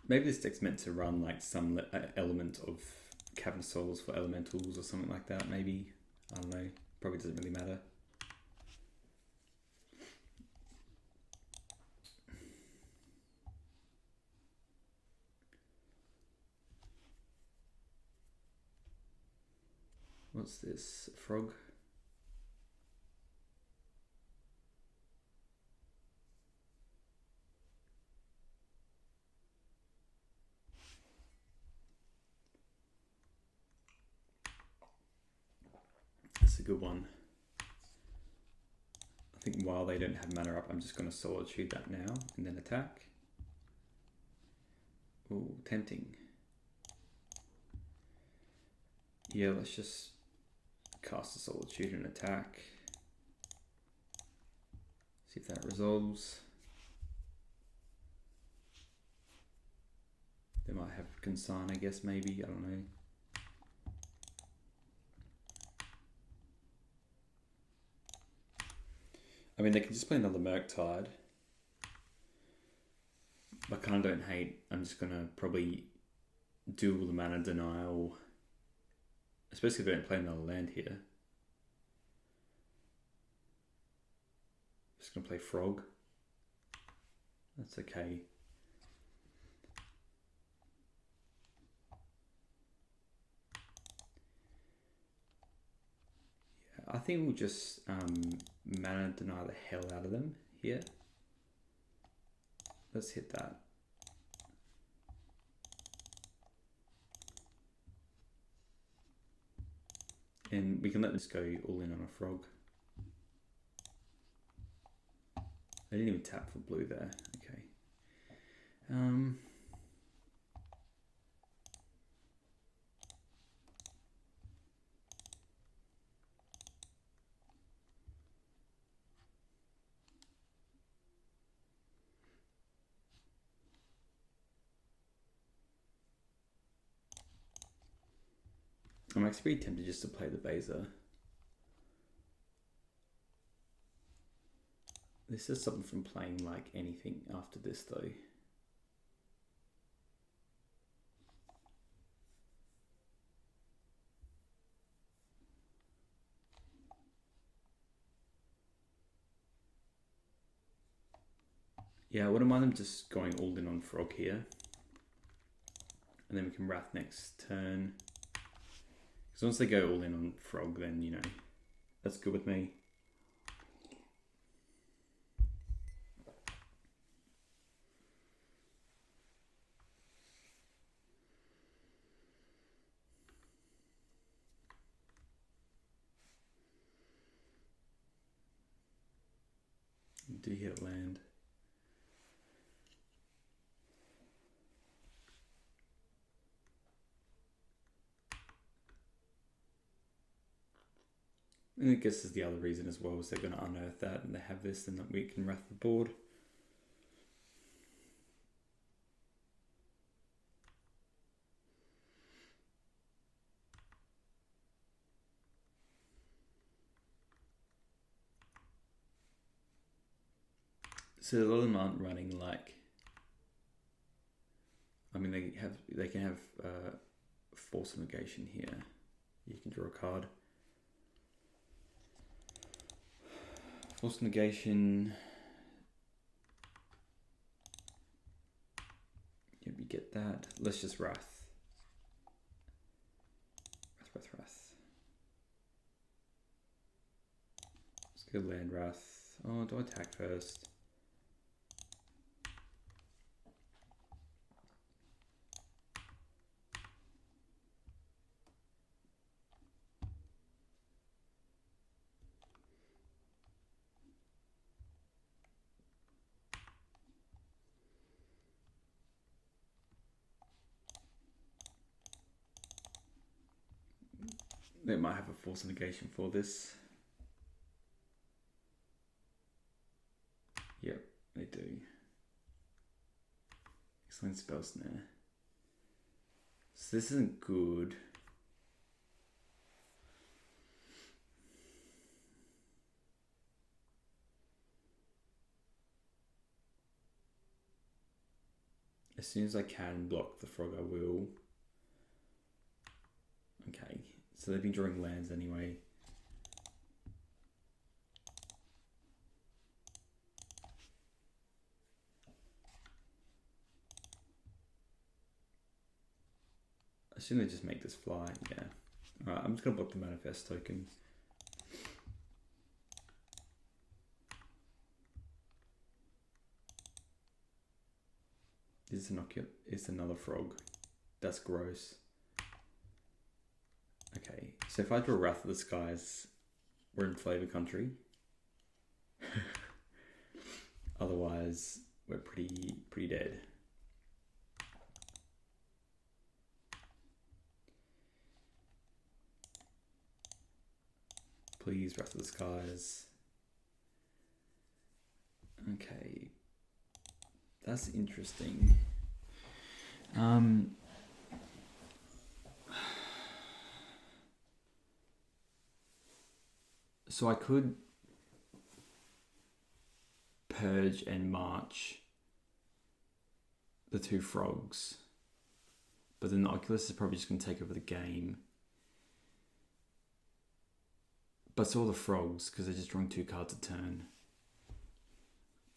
Maybe this deck's meant to run like some element of Cavern of Souls for elementals or something like that, maybe. I don't know. Probably doesn't really matter. What's this? Frog? That's a good one. I think while they don't have mana up, I'm just going to Solitude that now and then attack. Oh, tempting. Yeah, let's just cast a Solitude and attack. See if that resolves. They might have Consign, I guess, maybe. I don't know. I mean, they can just play another Murktide. I kind of don't hate. I'm just going to probably dual the mana denial, especially if I don't play another land here. Just gonna play Frog. That's okay. Yeah, I think we'll just mana deny the hell out of them here. Let's hit that. And we can let this go all in on a Frog. I didn't even tap for blue there. Okay. I'm actually pretty tempted just to play the Baser. This is something from playing like anything after this though. Yeah, I wouldn't mind them just going all in on Frog here. And then we can Wrath next turn. Because once they go all in on Frog, then, you know, that's good with me. Do hit land. And I guess this is the other reason as well, is they're going to unearth that and they have this and that we can wrath the board. So a lot of them aren't running like, I mean they can have force negation here. You can draw a card. Force negation. Yeah, we get that. Let's just Wrath. Wrath. Let's go land Wrath. Oh, do I attack first? They might have a force negation for this. Yep, they do. Excellent spell snare. So this isn't good. As soon as I can block the Frog, I will. Okay, so they've been drawing lands anyway. I assume they just make this fly, yeah. Alright, I'm just gonna block the manifest token. This is it's another Frog. That's gross. Okay, so if I draw Wrath of the Skies, we're in flavor country. Otherwise, we're pretty dead. Please, Wrath of the Skies. Okay, that's interesting. So I could purge and march the two Frogs, But then the Oculus is probably just going to take over the game. But it's all the frogs, because they're just drawing 2 cards a turn.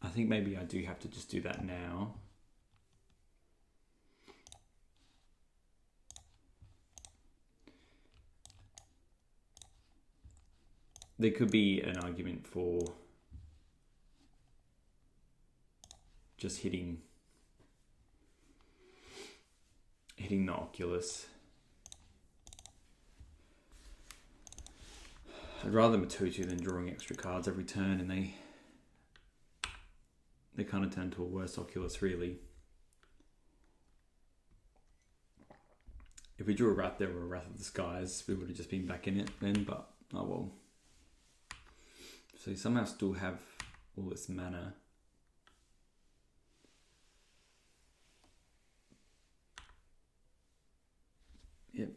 I think maybe I do have to just do that now. There could be an argument for just hitting the Oculus. I'd rather them a 2/2 than drawing extra cards every turn, and they kind of turn to a worse Oculus, really. If we drew a Wrath there or a Wrath of the Skies, we would have just been back in it then, but oh well. So you somehow still have all this mana. Yep,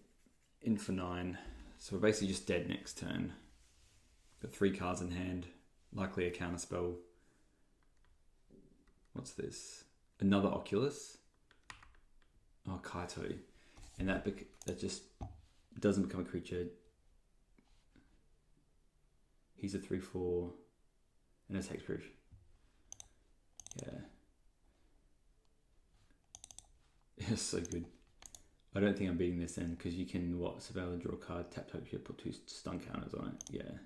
in for 9. So we're basically just dead next turn. Got 3 cards in hand, likely a counterspell. What's this? Another Oculus? Oh, Kaito. And that just doesn't become a creature. He's a 3/4 and it's hexproof. Yeah. It's so good. I don't think I'm beating this then, because you can, surveil and draw a card, tap, put 2 stun counters on it. Yeah.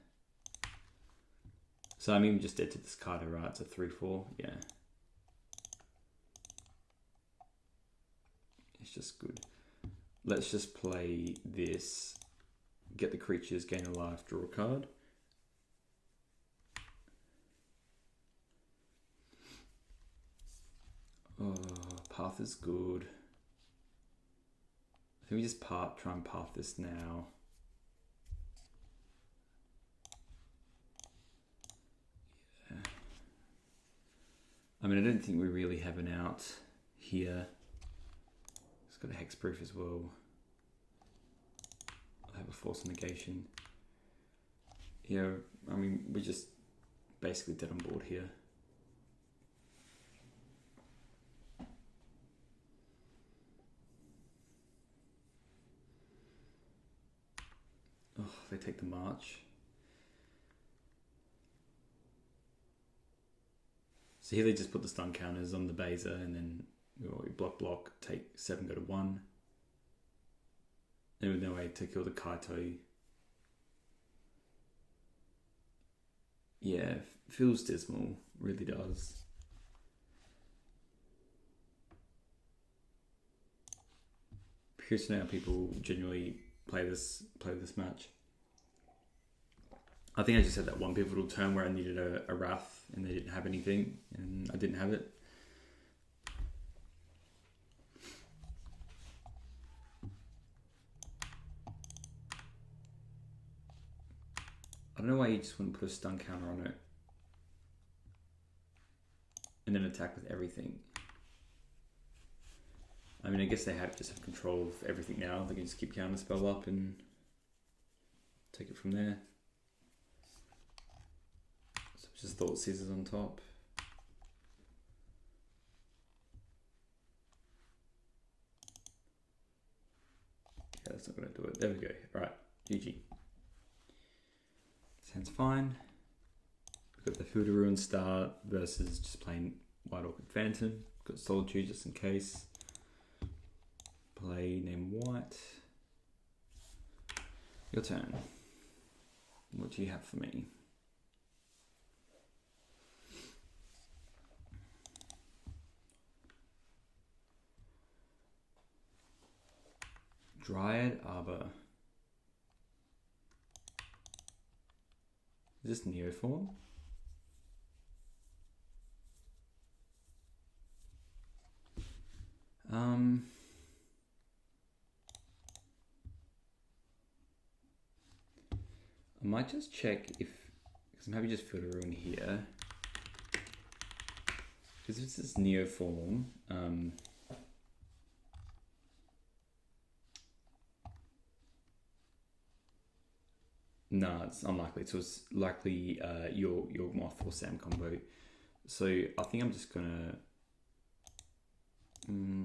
So I'm even just dead to this card, right? It's a 3/4. Yeah. It's just good. Let's just play this. Get the creatures, gain a life, draw a card. Oh, path is good. I think we just try and path this now. Yeah. I mean, I don't think we really have an out here. It's got a hexproof as well. I'll have a force negation. Yeah, I mean, we're just basically dead on board here. Oh, they take the march. So here they just put the stun counters on the Beza, and then we block, take 7, go to 1. And with no way to kill the Kaito. Yeah, feels dismal, really does. Curious to know how people genuinely play this match. I think I just had that one pivotal turn where I needed a Wrath and they didn't have anything, and I didn't have it. I don't know why you just wouldn't put a stun counter on it and then attack with everything. I mean, I guess they just have control of everything now. They can just keep counterspell up and take it from there. So just Thought Seizers on top. Yeah, that's not going to do it. There we go. All right, GG. Sounds fine. We've got the Field of Ruin start versus just plain White Orchid Phantom. Got Solitude just in case. Play name White. Your turn. What do you have for me? Dryad Arbor. Is this Neoform? I might just check if, because I'm happy just Field of Ruin here. Because if this is Neoform, no, it's unlikely. So it's likely your Moth or Sam combo. So I think I'm just gonna.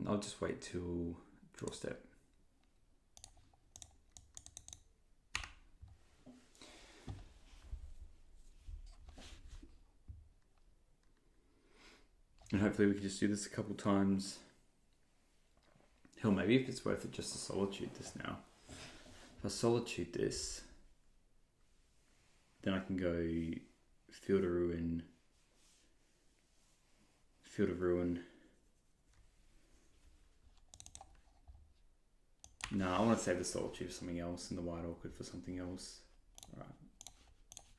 I'll just wait till draw step. And hopefully we can just do this a couple times. Hell, maybe if it's worth it just to Solitude this now. If I Solitude this, then I can go Field of Ruin, Field of Ruin. No, I want to save the Solitude for something else and the White Orchid for something else. Alright,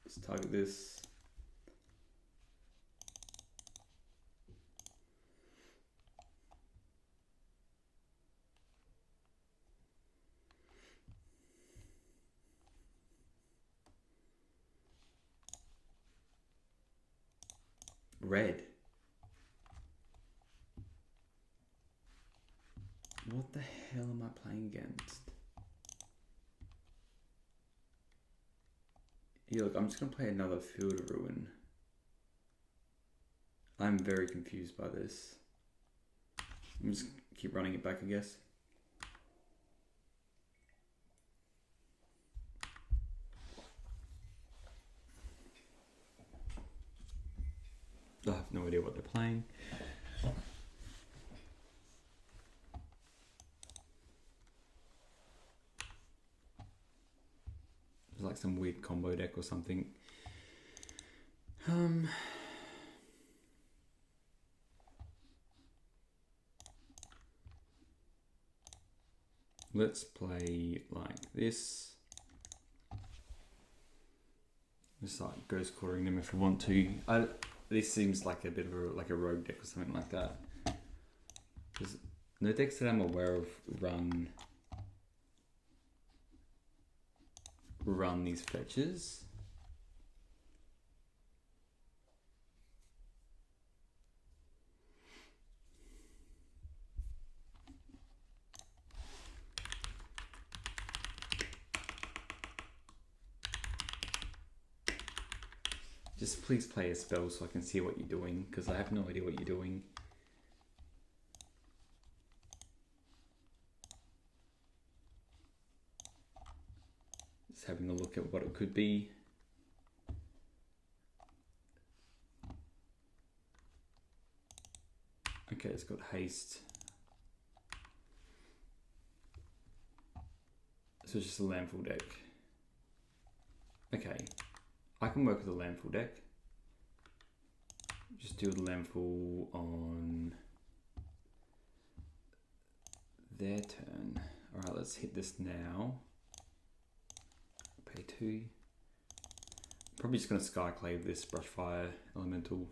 let's target this. Red. What the hell am I playing against? Yeah, look, I'm just going to play another Field of Ruin. I'm very confused by this. I'm just keep running it back, I guess. I have no idea what they're playing. It's like some weird combo deck or something. Let's play like this. Just like ghost quartering them if we want to. This seems like a bit of a rogue deck or something like that. Because no decks that I'm aware of run these fetches. Just please play a spell so I can see what you're doing, because I have no idea what you're doing. Just having a look at what it could be. Okay, it's got haste. So it's just a Landfall deck. Okay, I can work with a Landfall deck. Just do the Landfall on their turn. Alright, let's hit this now. Pay 2. Probably just going to Skyclave this Brushfire Elemental.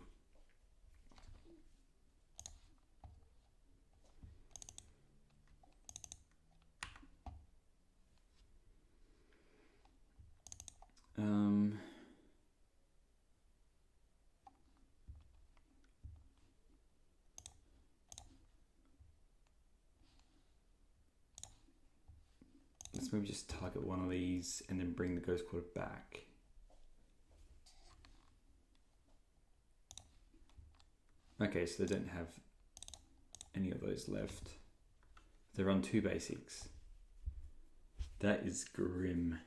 Let's maybe just target one of these and then bring the Ghost Quarter back. Okay, so they don't have any of those left. They run 2 basics. That is grim.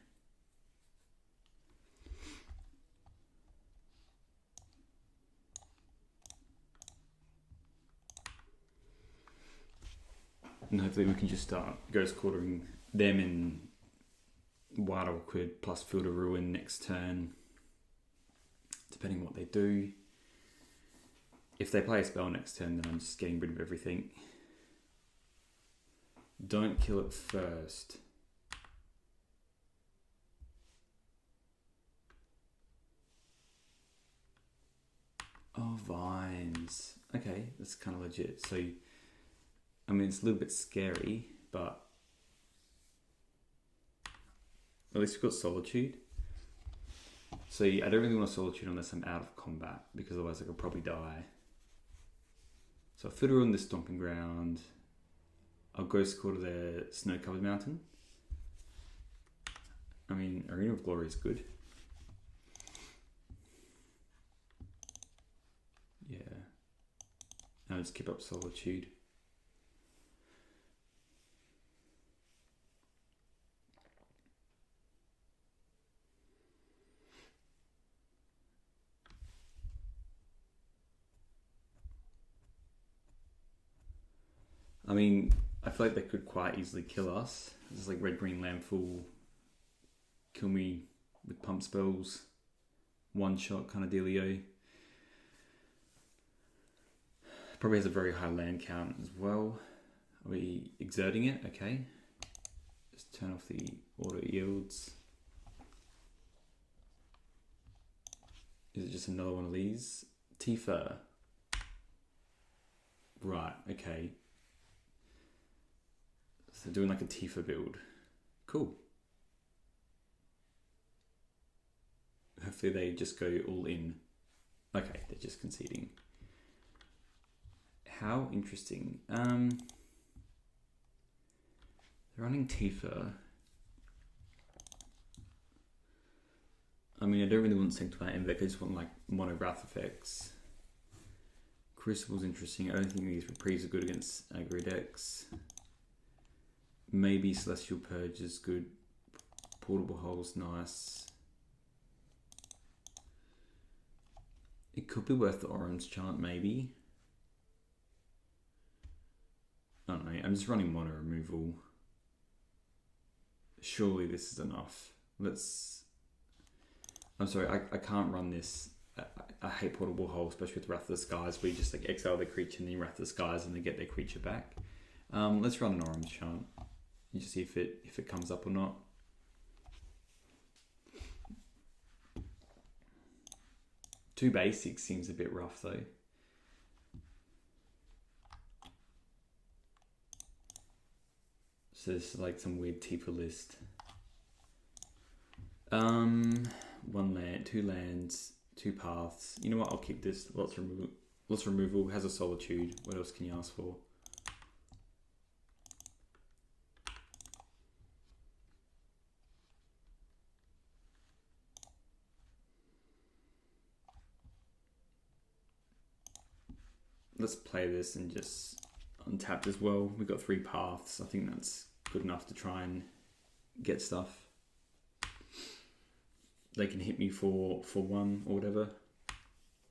And hopefully we can just start Ghost Quartering them in White Orchid plus Field of Ruin next turn, depending what they do. If they play a spell next turn, then I'm just getting rid of everything. Don't kill it first. Oh, vines. Okay, that's kind of legit. So, I mean, it's a little bit scary, but at least we've got Solitude. So I don't really want a Solitude unless I'm out of combat, because otherwise I could probably die. So I'll fiddle on this Stomping Ground. I'll Ghost Quarter the Snow-Covered Mountain. I mean, Arena of Glory is good. Yeah. I'll just keep up Solitude. I mean, I feel like they could quite easily kill us. This is like red-green Landfall, kill me with pump spells, one-shot kind of dealio. Probably has a very high land count as well. Are we exerting it? Okay. Just turn off the auto yields. Is it just another one of these? Tifa. Right, okay. So doing like a Tifa build. Cool. Hopefully they just go all in. Okay, they're just conceding. How interesting. They're running Tifa. I mean, I don't really want Sanctify Invoke, I just want like mono Wrath effects. Crucible's interesting. I don't think these reprieves are good against aggro decks. Maybe Celestial Purge is good. Portable Hole's nice. It could be worth the orange chant, maybe. I don't know, I'm just running mono removal. Surely this is enough. I'm sorry, I can't run this. I hate Portable Hole, especially with Wrath of the Skies, where you just like exile the creature and then Wrath of the Skies and they get their creature back. Let's run an orange chant. You just see if it comes up or not. Two basics seems a bit rough though. So it's like some weird Tifa list. One land, two lands, two paths. You know what? I'll keep this. Lots removal. Has a Solitude. What else can you ask for? Let's play this and just untap as well. We've got 3 paths. I think that's good enough to try and get stuff. They can hit me for 1 or whatever.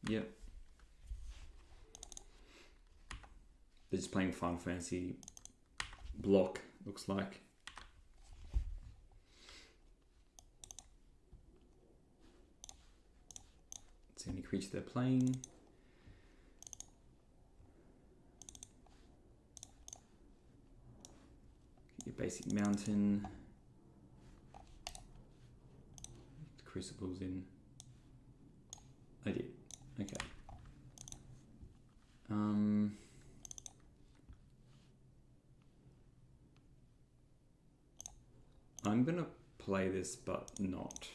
Yep. They're just playing Final Fantasy block, looks like. Let's see any creature they're playing. Your basic mountain. Crucible's in. I did. Okay. I'm gonna play this, but not.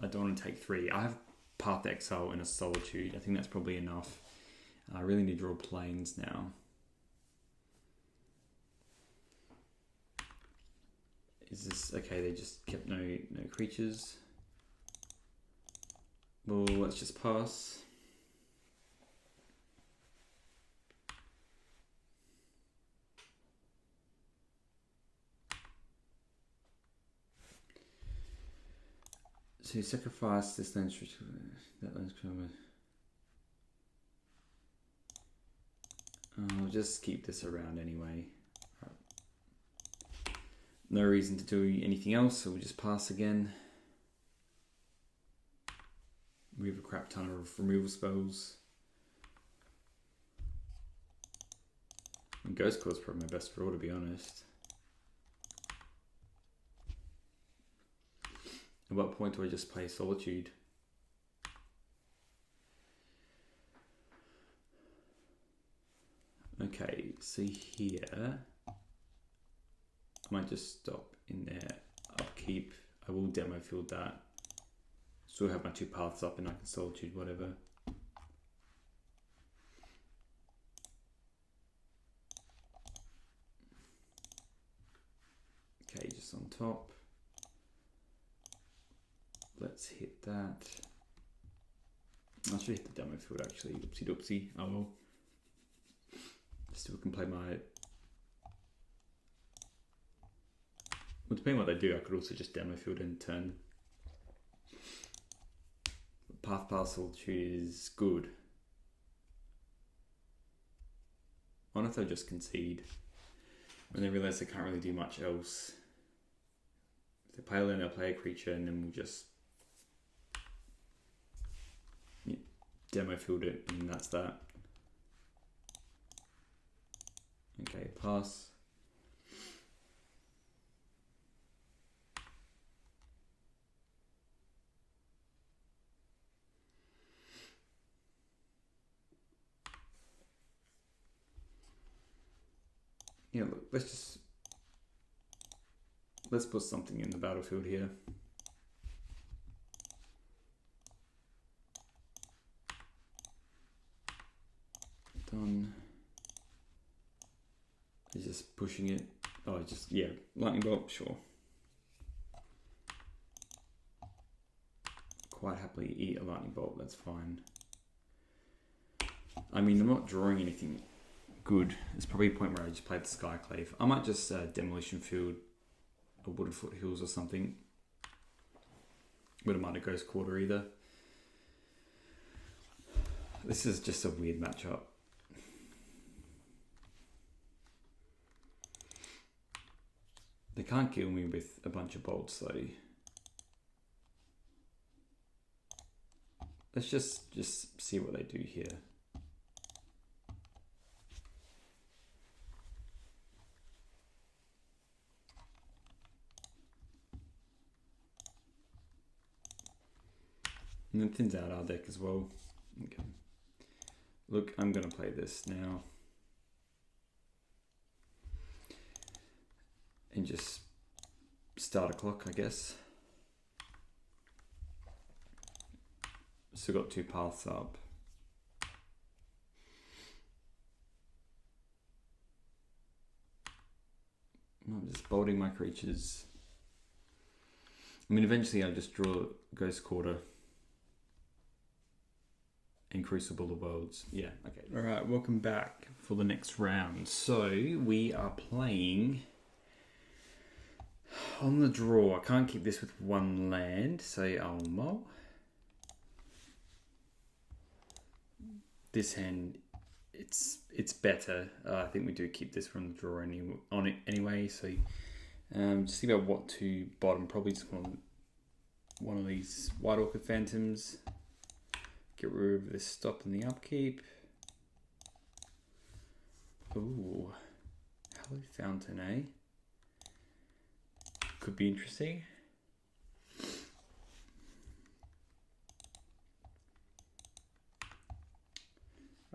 I don't want to take 3. I have Path Exile and a Solitude. I think that's probably enough. I really need to draw planes now. Is this okay? They just kept no creatures. Well, let's just pass. So you sacrifice this land, that land's coming. I'll just keep this around anyway. No reason to do anything else, so we'll just pass again. We have a crap ton of removal spells. And Ghost Claw is probably my best draw, to be honest. At what point do I just play Solitude? Okay, so here I might just stop in there, upkeep. I will demo field that. Still have my 2 paths up and I can Solitude whatever. Okay, just on top. Let's hit that. I should hit the demo field actually. Oopsie doopsie. Oh well. Still can play my. Well, depending on what they do, I could also just demo field and turn. Path Solitude is good. wonder if they'll just concede when they realise they can't really do much else. If they play a land, they'll play a creature, and then we'll just demo field it, and that's that. Okay, pass. Yeah, look, let's put something in the battlefield here. Done. He's just pushing it. Oh, just, yeah, lightning bolt, sure. Quite happily eat a lightning bolt, that's fine. I mean, I'm not drawing anything good. There's probably a point where I just play the Skyclave. I might just Demolition Field or Wooded Foothills or something. Wouldn't mind a Ghost Quarter either. This is just a weird matchup. They can't kill me with a bunch of bolts though. Let's just see what they do here. And then thins out our deck as well. Okay. Look, I'm going to play this now. And just start a clock, I guess. Still got 2 paths up. I'm just bolting my creatures. I mean, eventually I'll just draw Ghost Quarter and Crucible of Worlds. Yeah, okay. Alright, welcome back for the next round. So, we are playing on the draw. I can't keep this with 1 land, so I'll mull. This hand, it's better. I think we do keep this from the draw on it anyway, so just think about what to bottom. Probably just one of these White Orchid Phantoms. Get rid of this stop in the upkeep. Ooh, Hallowed Fountain, eh? Could be interesting.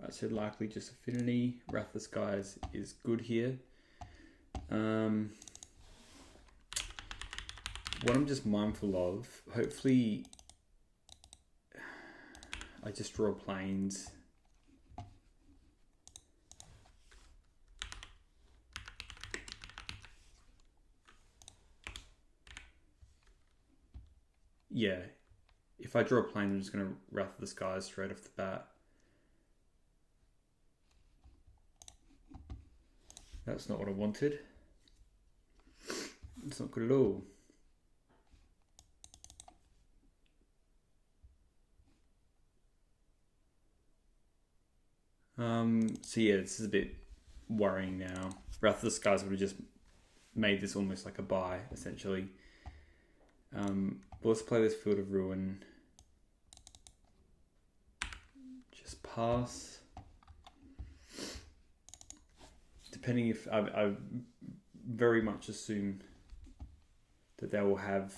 I said likely just Affinity. Wrath of the Skies is good here. What I'm just mindful of, hopefully I just draw planes. Yeah, if I draw a plane, I'm just going to Wrath of the Skies straight off the bat. That's not what I wanted. It's not good at all. So yeah, this is a bit worrying now. Wrath of the Skies would have just made this almost like a buy, essentially. But let's play this Field of Ruin. Just pass. Depending if I very much assume that they will have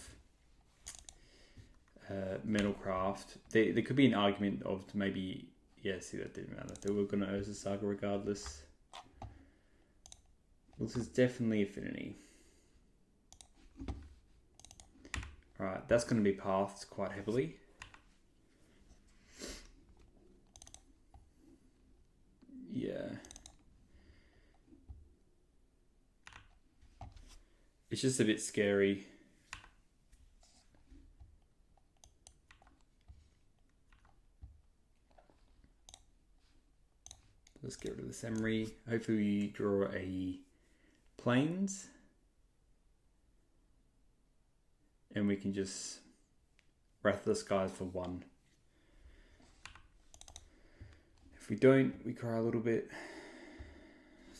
Metalcraft. There could be an argument of maybe, yeah, see, that didn't matter. They were going to Urza Saga regardless. This is definitely Affinity. Alright, that's going to be pathed quite heavily. Yeah. It's just a bit scary. Let's get rid of this Emery. Hopefully we draw a Plains. And we can just Wrath of the Skies for 1. If we don't, we cry a little bit.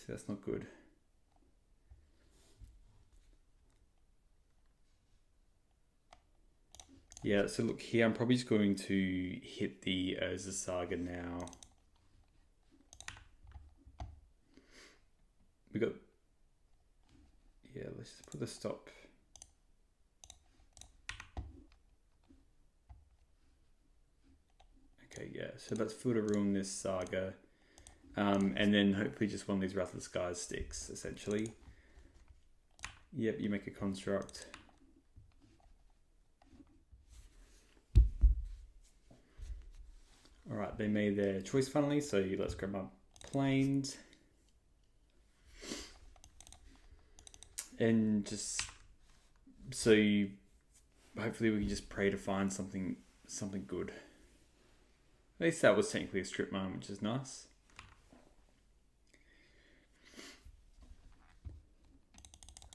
So that's not good. Yeah, so look here, I'm probably just going to hit the Urza Saga now. We got... Yeah, let's just put the stop. Okay, yeah, so let's Filter Ruin this Saga. And then hopefully just one of these Wrath of the Skies sticks, essentially. Yep, you make a construct. Alright, they made their choice finally, so let's grab my planes. And just so hopefully we can just pray to find something good. At least that was technically a strip mine, which is nice.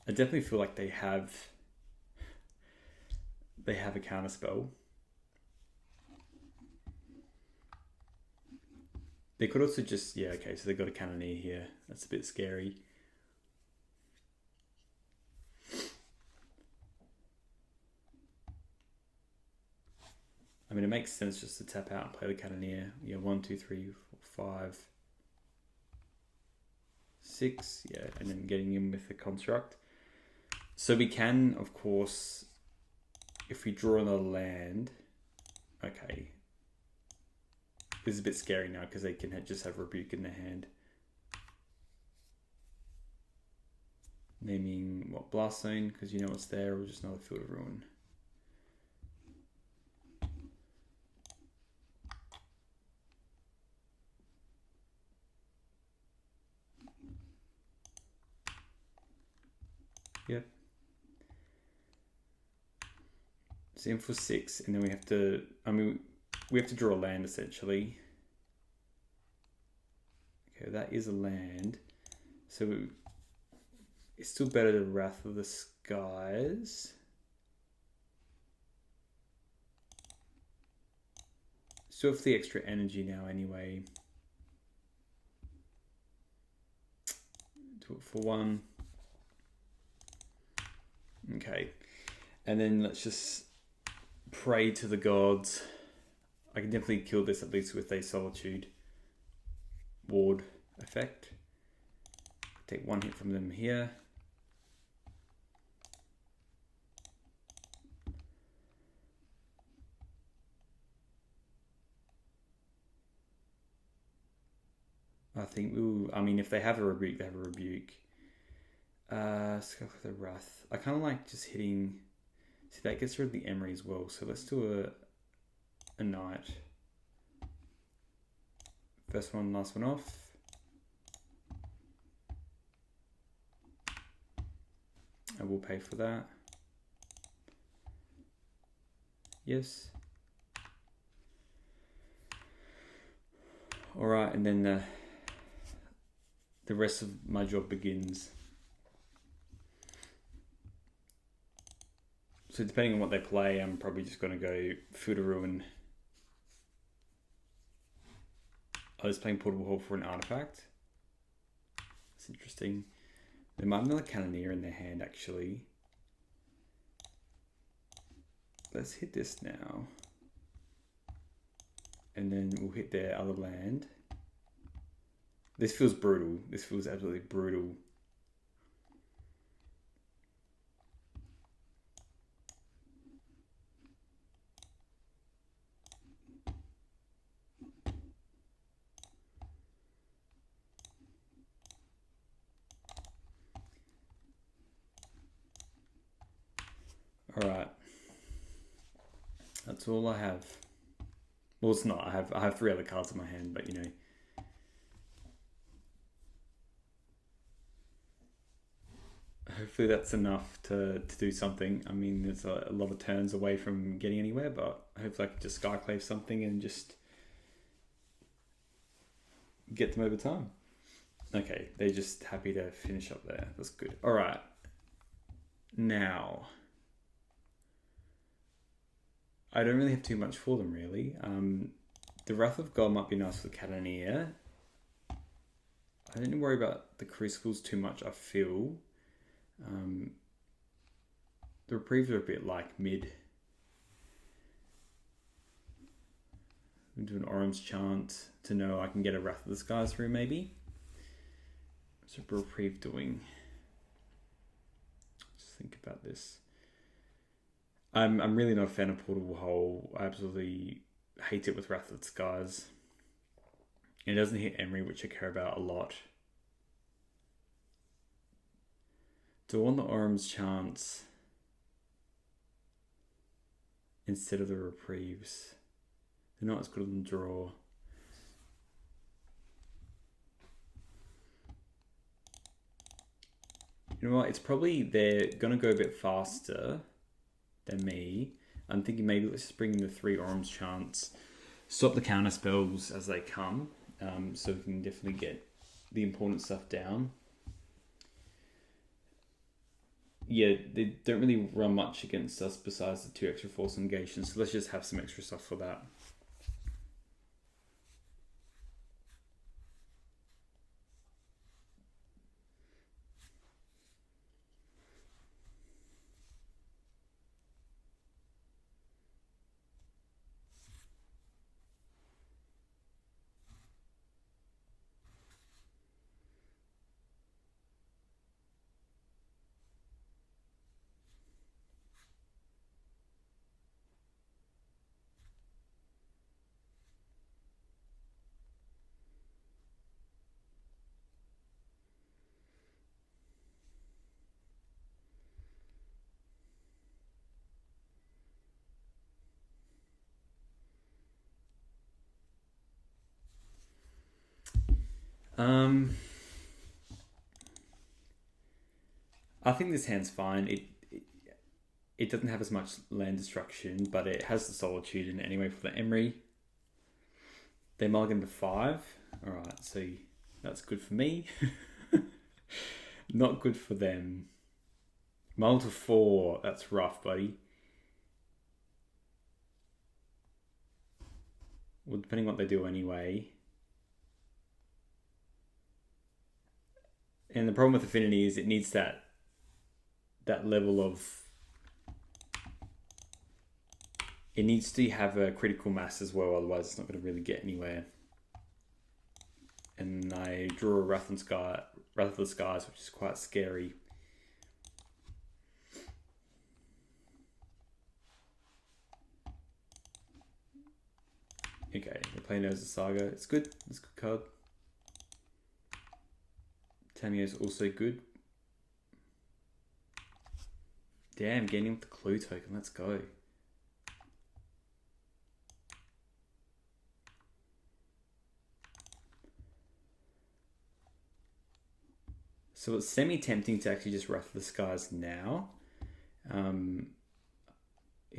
I definitely feel like they have a counter spell. They could also just, yeah, okay, so they got a Cannoneer here. That's a bit scary. I mean, it makes sense just to tap out and play the Cannoneer. Yeah, 1, 2, 3, 4, 5, 6. Yeah, and then getting in with the construct. So we can, of course, if we draw another land, okay. This is a bit scary now because they can just have Rebuke in their hand. Naming what, Blast Zone, because you know what's there, or just another Field of Ruin. Yep. It's in for 6, and then we have to, we have to draw a land essentially. Okay, that is a land. So it's still better than Wrath of the Skies. Still have the extra energy now anyway. Do it for 1. Okay. And then let's just pray to the gods. I can definitely kill this at least with a Solitude ward effect. Take 1 hit from them here. I think, ooh, I mean, if they have a Rebuke, they have a Rebuke. Let's go for the Wrath. I kind of like just hitting... See, that gets rid of the Emery as well. So let's do a Knight. First one, last one off. I will pay for that. Yes. Alright, and then the rest of my job begins. So depending on what they play, I'm probably just going to go Field of Ruin. I was playing Portable Hall for an artifact. That's interesting. They might have another Cannoneer in their hand, actually. Let's hit this now. And then we'll hit their other land. This feels brutal. This feels absolutely brutal. Alright. That's all I have. Well, it's not. I have 3 other cards in my hand, but you know. Hopefully that's enough to do something. I mean, there's a lot of turns away from getting anywhere, but hopefully I can just Skyclave something and just get them over time. Okay, they're just happy to finish up there. That's good. Alright. Now... I don't really have too much for them, really. The Wrath of God might be nice for the Cannoneer. I don't worry about the Crucibles too much, I feel. The Reprieves are a bit like mid. Do an Orim's Chant to know I can get a Wrath of the Skies through, maybe. What's a Reprieve doing? Just think about this. I'm really not a fan of Portable Hole. I absolutely hate it with Wrath of the Skies. It doesn't hit Emery, which I care about a lot. Do I want the Orim's Chants instead of the Reprieves? They're not as good on the draw. You know what? It's probably they're going to go a bit faster than me. I'm thinking maybe let's just bring in the 3 Orim's Chants. Stop the counter spells as they come. So we can definitely get the important stuff down. Yeah, they don't really run much against us besides the 2 extra force negations. So let's just have some extra stuff for that. I think this hand's fine. It doesn't have as much land destruction, but it has the Solitude in it anyway for the Emery. They mulligan to 5. Alright, so that's good for me. Not good for them. Mull to 4, that's rough, buddy. Well, depending on what they do anyway. And the problem with Affinity is it needs that level of... It needs to have a critical mass as well, otherwise it's not going to really get anywhere. And I draw a Wrath of the Skies, which is quite scary. Okay, we're playing as a Saga. It's good. It's a good card. Tamiyo is also good. Damn, getting with the clue token. Let's go. So it's semi-tempting to actually just Wrath of the Skies now. Yeah,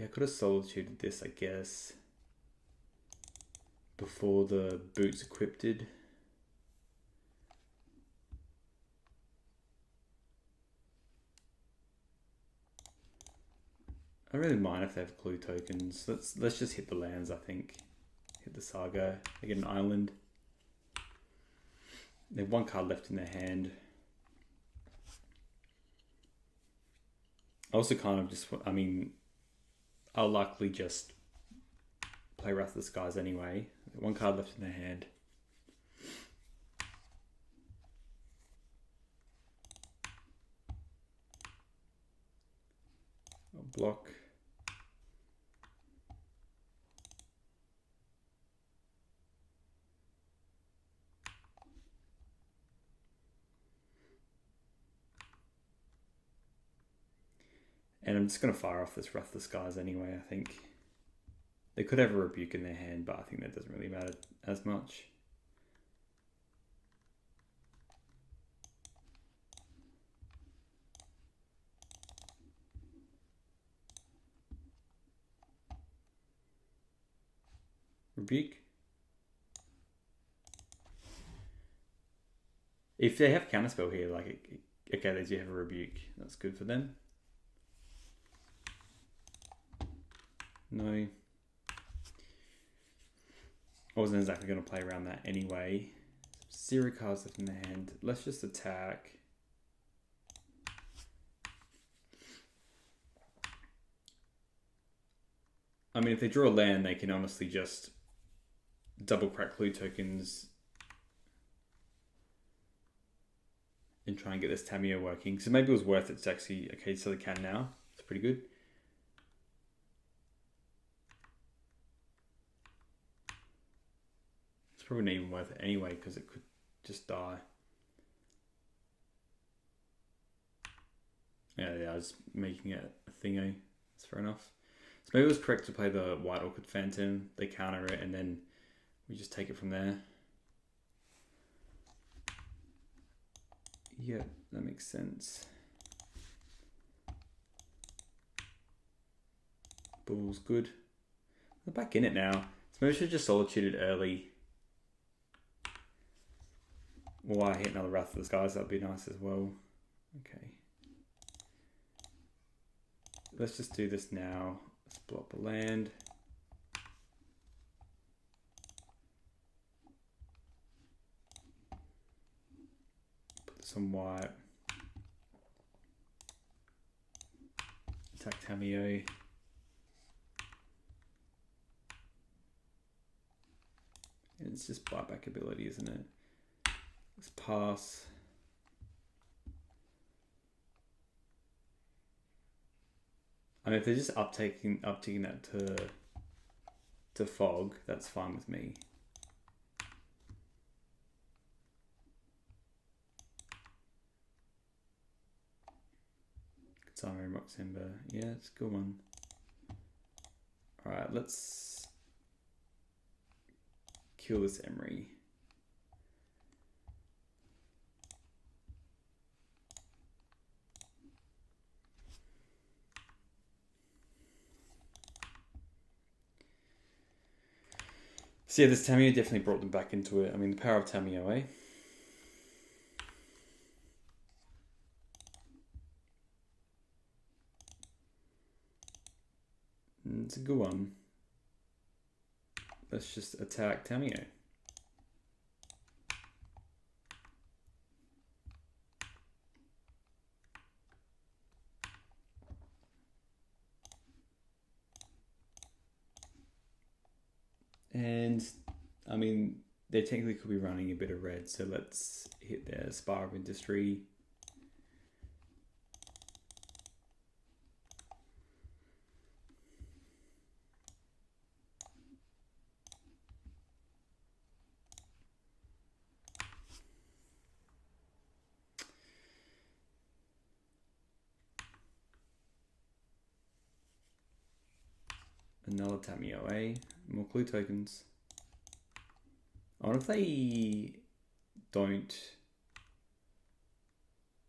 I could have Solitude this, I guess, before the boots equipped. I don't really mind if they have clue tokens. Let's just hit the lands, I think. Hit the Saga. They get an island. They have 1 card left in their hand. I also kind of just... I mean, I'll likely just play Wrath of the Skies anyway. 1 card left in their hand. I'll block. And I'm just going to fire off this Wrath of the Skies anyway, I think. They could have a Rebuke in their hand, but I think that doesn't really matter as much. Rebuke. If they have Counterspell here, like, okay, they do have a Rebuke. That's good for them. No. I wasn't exactly going to play around that anyway. 0 cards left in the hand. Let's just attack. I mean, if they draw a land, they can honestly just double crack clue tokens and try and get this Tamiyo working. So maybe it was worth it to actually... Okay, so they can now. It's pretty good. It's probably not even worth it anyway because it could just die. Yeah, I was making it a thingo. That's fair enough. So maybe it was correct to play the White Orchid Phantom. They counter it and then we just take it from there. Yeah, that makes sense. Bull's good. We're back in it now. So maybe I should just Solitude it early. Or I hit another Wrath of the Skies, that'd be nice as well. Okay. Let's just do this now. Let's blow up a land. Put this on white. Attack Tamiyo. And it's just buyback ability, isn't it? Let's pass. I mean, if they're just uptaking that to fog, that's fine with me. Katana and Roxember. Yeah, it's a good one. Alright, let's kill this Emery. So yeah, this Tamiyo definitely brought them back into it. I mean, the power of Tamiyo, eh? It's a good one. Let's just attack Tamiyo. And, I mean, they technically could be running a bit of red, so let's hit their Spire of Industry. Another Tamiyo, eh? More clue tokens. I wonder if they don't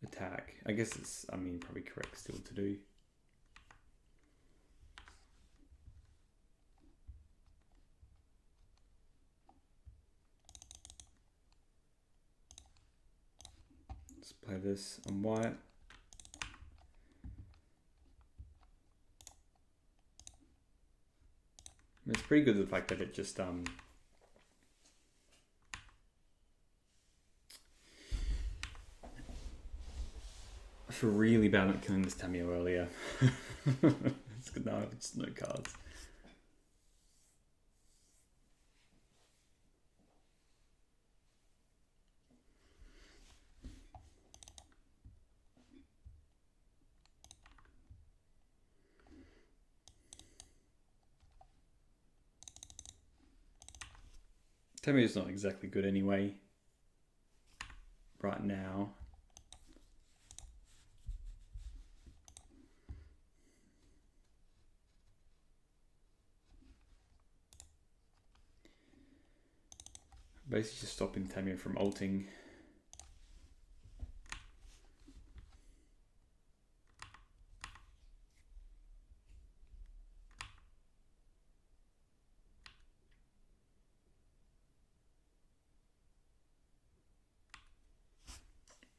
attack. I guess it's, I mean, probably correct still to do. Let's play this on white. It's pretty good the fact that it just I feel really bad not killing this Tamiyo earlier. It's good now, it's no cards. Tamiyo's not exactly good anyway. Right now. Basically just stopping Tamiyo from ulting.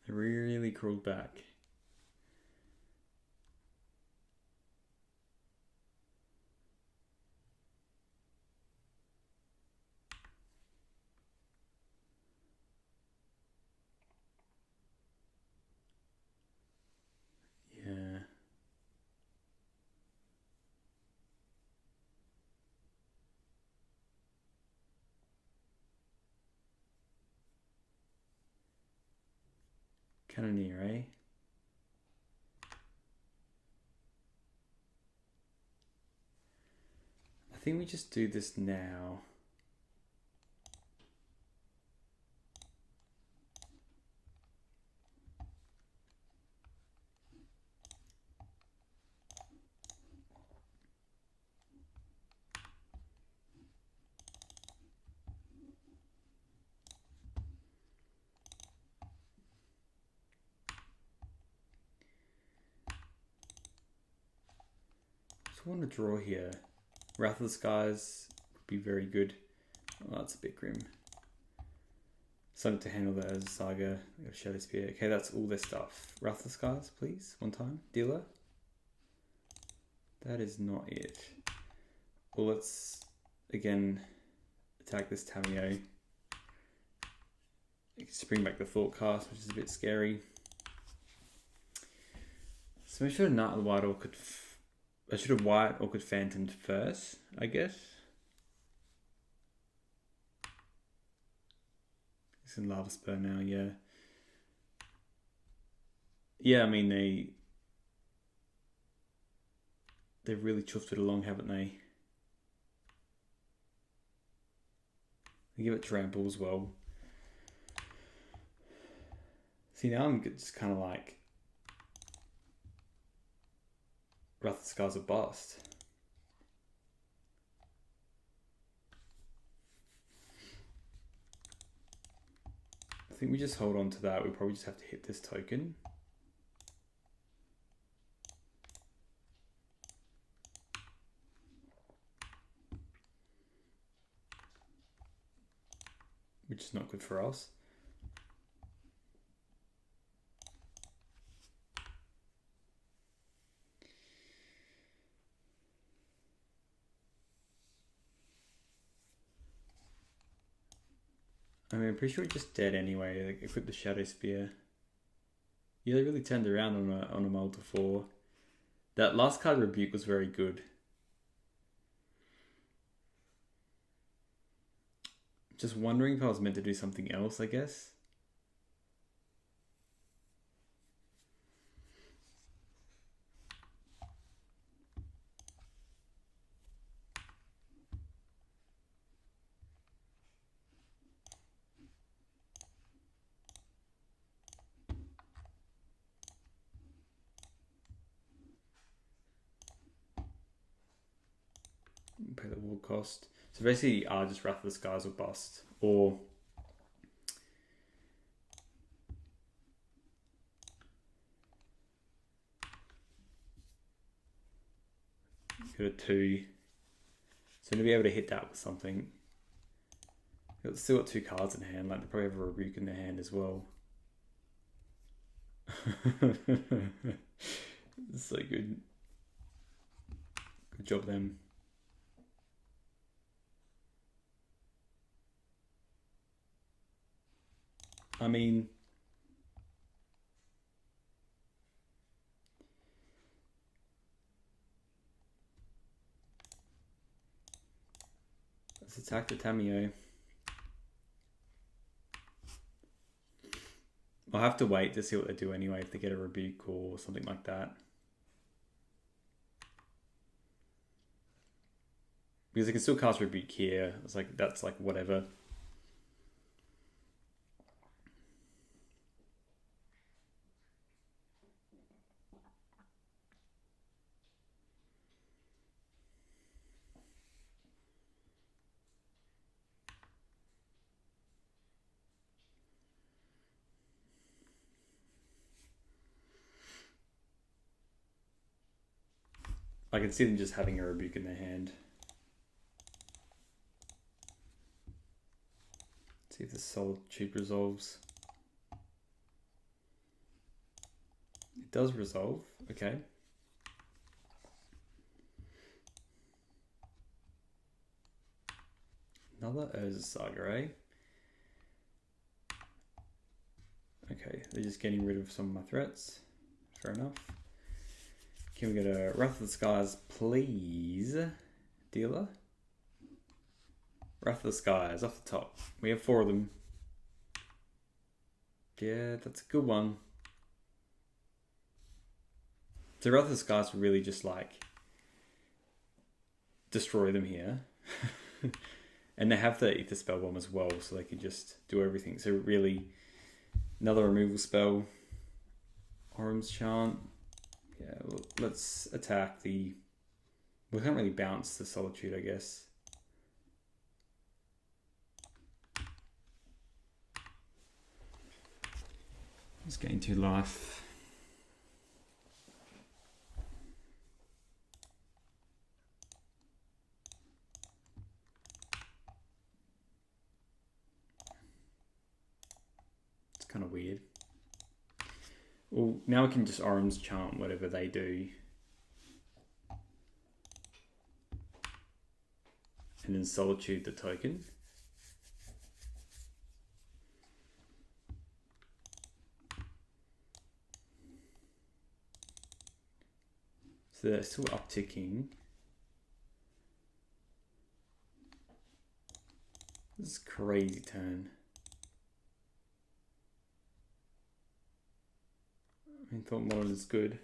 They really crawled back. Cannoneer, eh? I think we just do this now. I want to draw here. Wrath of the Skies would be very good. Oh, that's a bit grim. Something to handle that as a saga. We got Shadow Spear. Okay, that's all their stuff. Wrath of the Skies, please. One time. Dealer. That is not it. Well, let's again attack this Tamiyo. Just bring back the Thought Cast, which is a bit scary. So we should have Knight of the White Orchid. I should have White Orchid Phantomed first, I guess. It's in Lava Spur now, yeah. Yeah, I mean they've really chuffed it along, haven't they? They give it Trample as well. See, now I'm just kind of like Wrath of the Skies a bust. I think we just hold on to that. We probably just have to hit this token. Which is not good for us. I mean, I'm pretty sure it's just dead anyway. Like, equip the Shadow Spear. Yeah, they really turned around on a Multi 4. That last card, Rebuke, was very good. Just wondering if I was meant to do something else, I guess. Pay the war cost. So basically, just Wrath of the Skies or bust. Or go to 2. So to be able to hit that with something. They've still got 2 cards in hand. Like, they probably have a Rebuke in their hand as well. It's so good. Good job, them. I mean, let's attack the Tamiyo. I'll have to wait to see what they do anyway, if they get a Rebuke or something like that. Because they can still cast Rebuke here. It's like, that's like whatever. I can see them just having a Rebuke in their hand. See if the Solitude resolves. It does resolve. Okay. Another Urza Saga, eh? Okay, they're just getting rid of some of my threats. Fair enough. Can we get a Wrath of the Skies, please? Dealer? Wrath of the Skies, off the top. We have 4 of them. Yeah, that's a good one. So rather the Scars really just like destroy them here. And they have the Ether Spell Bomb as well, so they can just do everything. So really, another removal spell. Orum's Chant. Yeah, well, let's attack the... We can't really bounce the Solitude, I guess. Just gain 2 life. It's kind of weird. Well, now we can just Orum's Chant whatever they do. And then Solitude the token. So they're still upticking. This is a crazy turn. I mean, thought modern is good.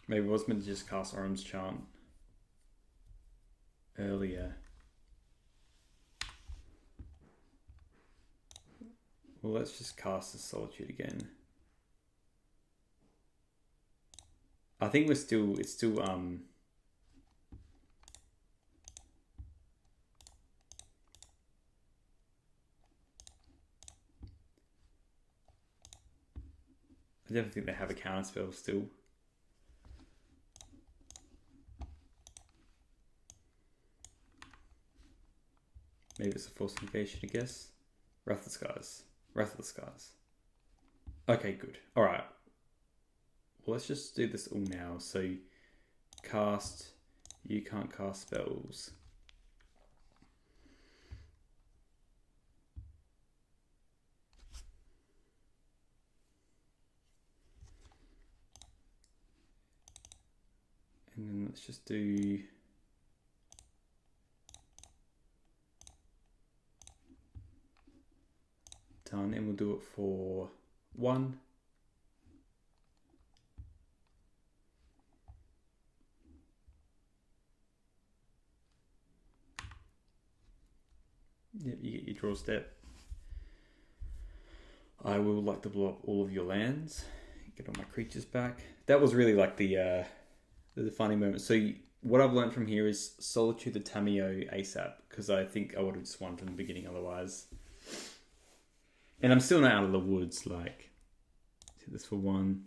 Maybe I was meant to just cast Orum's Chant earlier. Well, let's just cast the Solitude again. I think it's still I definitely think they have a counter spell still. Maybe it's a Force Negation, I guess. Wrath of the Skies. Wrath of the Skies. Okay, good. Alright. Well, let's just do this all now. So, cast... You can't cast spells. And then let's just do... Done, and we'll do it for 1. Yep, you get your draw step. I will like to blow up all of your lands. Get all my creatures back. That was really like the defining moment. So what I've learned from here is Solitude the Tamiyo ASAP, because I think I would have just won from the beginning otherwise. And I'm still not out of the woods, like, hit this for 1.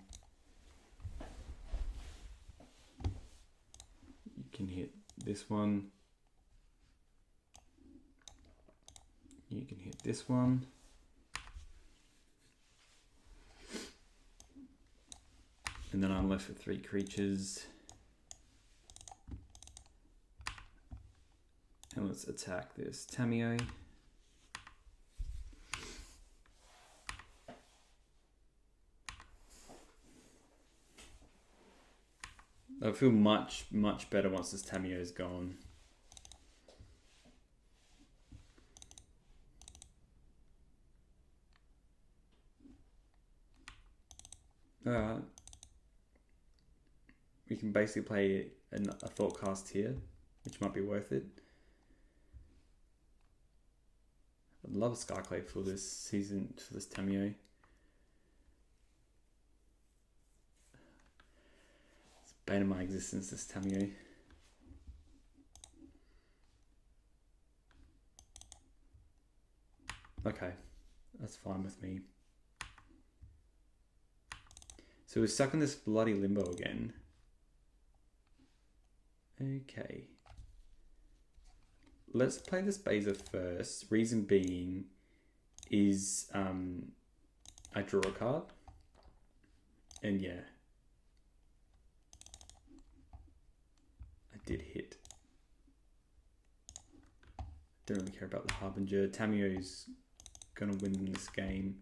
You can hit this one. You can hit this one. And then I'm left with 3 creatures. And let's attack this Tamiyo. I feel much, much better once this Tamiyo is gone. We can basically play a Thought Cast here, which might be worth it. I'd love a Skyclave for this season, for this Tamiyo. It's bane of my existence, this Tamiyo. Okay, that's fine with me. So we're stuck in this bloody limbo again. Okay. Let's play this Baser first. Reason being is I draw a card. And yeah. I did hit. Don't really care about the Harbinger. Tamiyo's gonna win this game.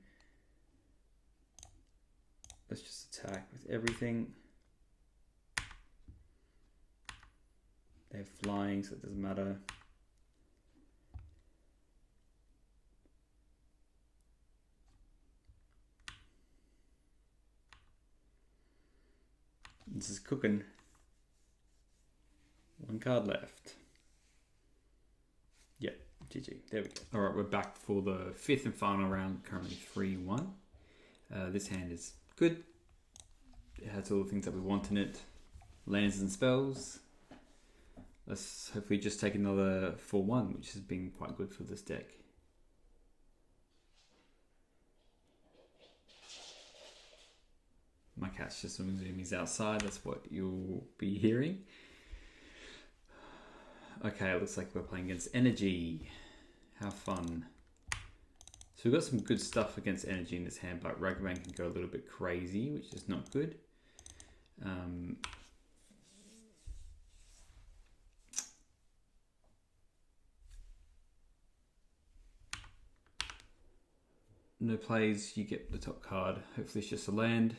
Let's just attack with everything. They're flying, so it doesn't matter. This is cooking. 1 card left. Yeah, GG. There we go. All right, we're back for the 5th and final round. Currently 3-1. This hand is good. It has all the things that we want in it. Lands and spells. Let's hopefully just take another 4-1, which has been quite good for this deck. My cat's just zooming. He's outside. That's what you'll be hearing. Okay, it looks like we're playing against Energy. How fun. So we've got some good stuff against Energy in this hand, but Ragavan can go a little bit crazy, which is not good. No plays, you get the top card. Hopefully it's just a land.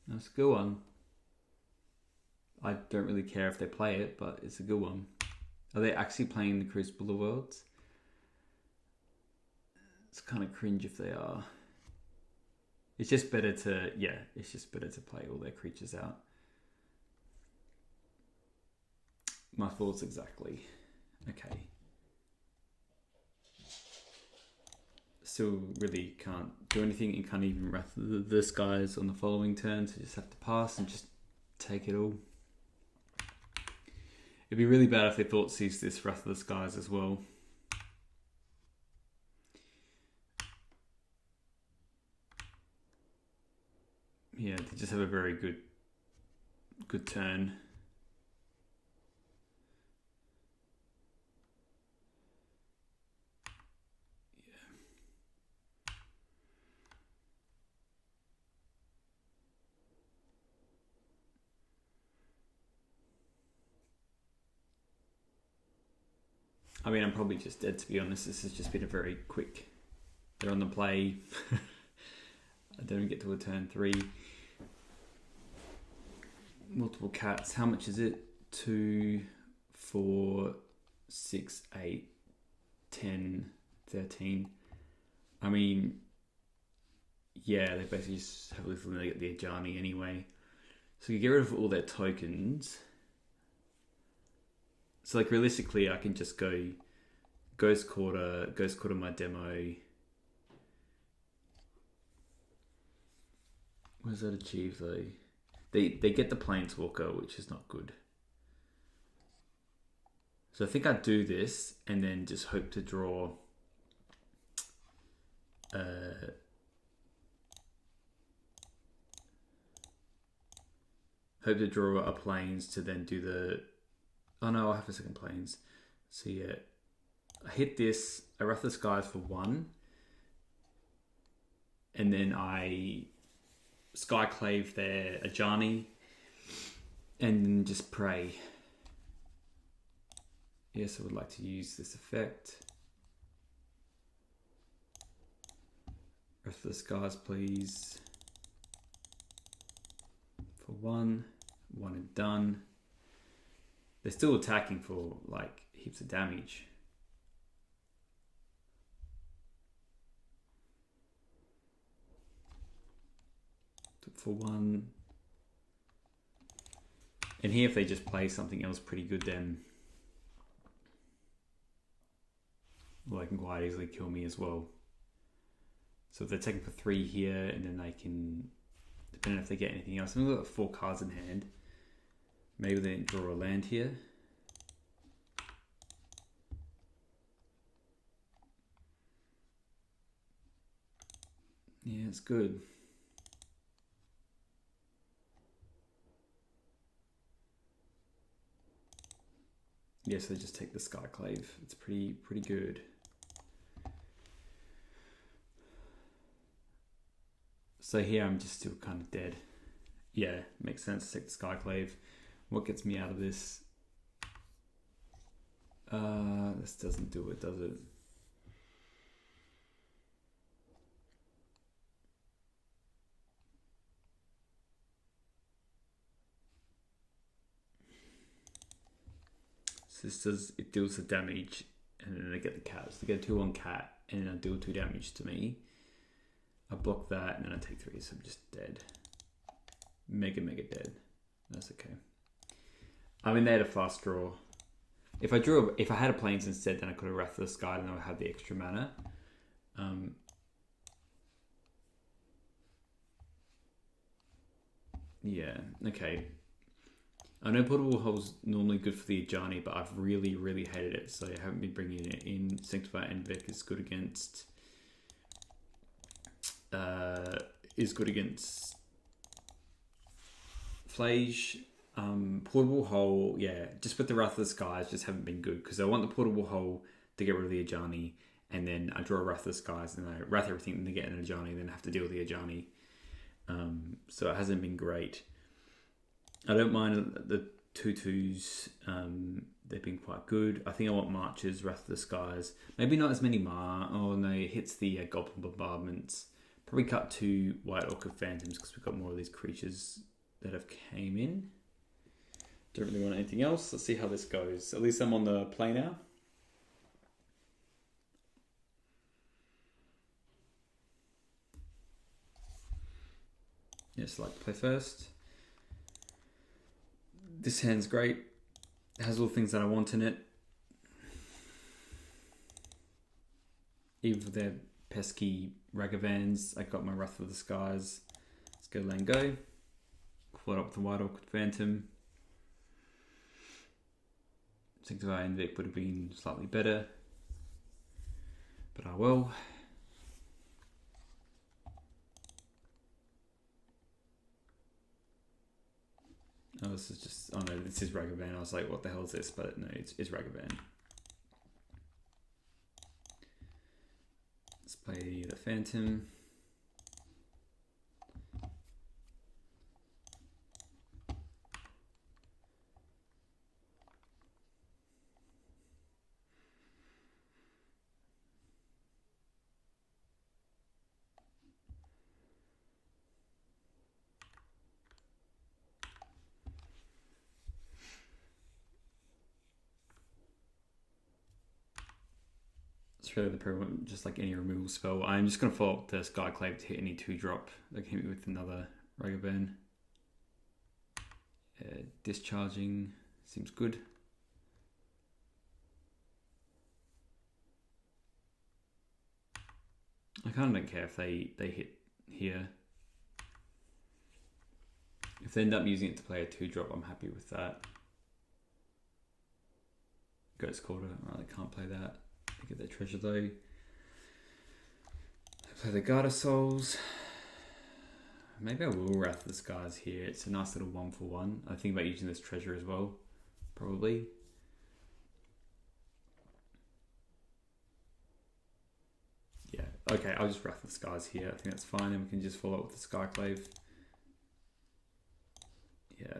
That's a good one. I don't really care if they play it, but it's a good one. Are they actually playing the Crucible of Worlds? It's kind of cringe if they are. It's just better to, yeah, it's just better to play all their creatures out. My thoughts exactly. Okay. Still really can't do anything and can't even wrath the skies on the following turn, so just have to pass and just take it all. It'd be really bad if they thought seized this Wrath of the Skies as well. Yeah, they just have a very good turn. I mean, I'm probably just dead, to be honest. This has just been a very quick... They're on the play. I don't even get to a turn 3. Multiple cats. How much is it? 2, 4, 6, 8, 10, 13. I mean, yeah, they basically just have a little to get the Ajani anyway. So you get rid of all their tokens... So like realistically, I can just go Ghost Quarter my demo. What does that achieve though? They get the Planeswalker, which is not good. So I think I'd do this and then just hope to draw a Plains to then do the... Oh no, I have a second Plains. So yeah, I hit this, I Wrath the Skies for 1, and then I Skyclave their Ajani, and then just pray. Yes, I would like to use this effect. Wrath the Skies, please. For 1 and done. They're still attacking for like heaps of damage. For 1. And here if they just play something else pretty good, then well, they can quite easily kill me as well. So if they're taking for 3 here, and then they can, depending if they get anything else. I mean, we've got 4 cards in hand. Maybe they didn't draw a land here. Yeah, it's good. Yeah, so they just take the Skyclave. It's pretty good. So here I'm just still kind of dead. Yeah, makes sense to take the Skyclave. What gets me out of this? This doesn't do it, does it? So this does, it deals the damage, and then I get the cat. So they get a 2/1 cat, and then I deal 2 damage to me. I block that and then I take 3, so I'm just dead. Mega dead. That's okay. I mean, they had a fast draw. If I had a planes instead, then I could have Wrath of the Sky and I would have the extra mana. Yeah, okay. I know Portable Hole's normally good for the Ajani, but I've really hated it, so I haven't been bringing it in. Sanctify Envic is good against... Flage. Portable Hole, yeah, just with the Wrath of the Skies, just haven't been good, because I want the Portable Hole to get rid of the Ajani, and then I draw Wrath of the Skies, and I Wrath everything to get an Ajani, and then have to deal with the Ajani. So it hasn't been great. I don't mind the 2/2s. They've been quite good. I think I want Marches, Wrath of the Skies. Maybe not as many Oh no, it hits the Goblin Bombardments. Probably cut 2 White Orchid Phantoms because we've got more of these creatures that have came in. Don't really want anything else. Let's see how this goes. At least I'm on the play now. Yes, I like to play first. This hand's great. It has all the things that I want in it. Even for their pesky Ragavans, I got my Wrath of the Skies. Let's go land go. Float up the White Orchid Phantom. Sanctify Envic would have been slightly better, but I will. Oh, this is just... Oh no, this is Ragavan. I was like, what the hell is this? But no, it's Ragavan. Let's play the Phantom. It's really the problem, just like any removal spell. I'm just going to follow up the Skyclave to hit any 2-drop. They can hit me with another Ragavan. Discharging seems good. I kind of don't care if they hit here. If they end up using it to play a 2-drop, I'm happy with that. Ghost Quarter, well, they can't play that. They get their treasure though. They play the Garter Souls. Maybe I will Wrath the Skies here. It's a nice little 1-for-1. I think about using this treasure as well, probably. Yeah, okay, I'll just Wrath the Skies here. I think that's fine, and we can just follow up with the Skyclave. Yeah,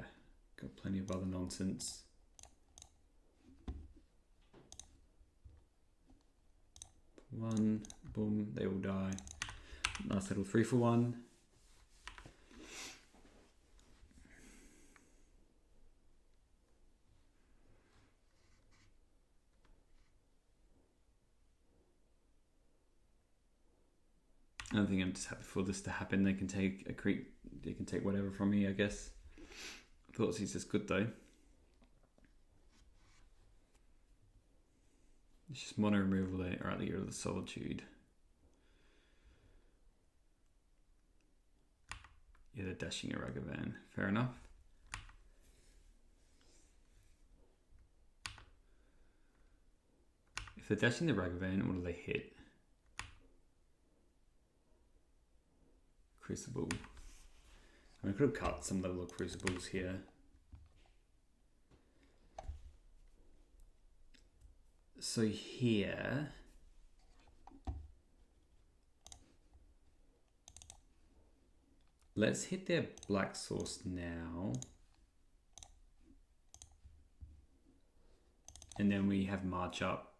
got plenty of other nonsense. One, boom, they all die. Nice little 3-for-1. I don't think I'm just happy for this to happen. They can take a creep, they can take whatever from me, I guess. Thoughtseize is good though. It's just mono removal there, or at the Year of the Solitude. Yeah, they're dashing a Ragavan. Fair enough. If they're dashing the Ragavan, what do they hit? Crucible. I mean, I could have cut some level of Crucibles here. So here, let's hit their black source now. And then we have March up.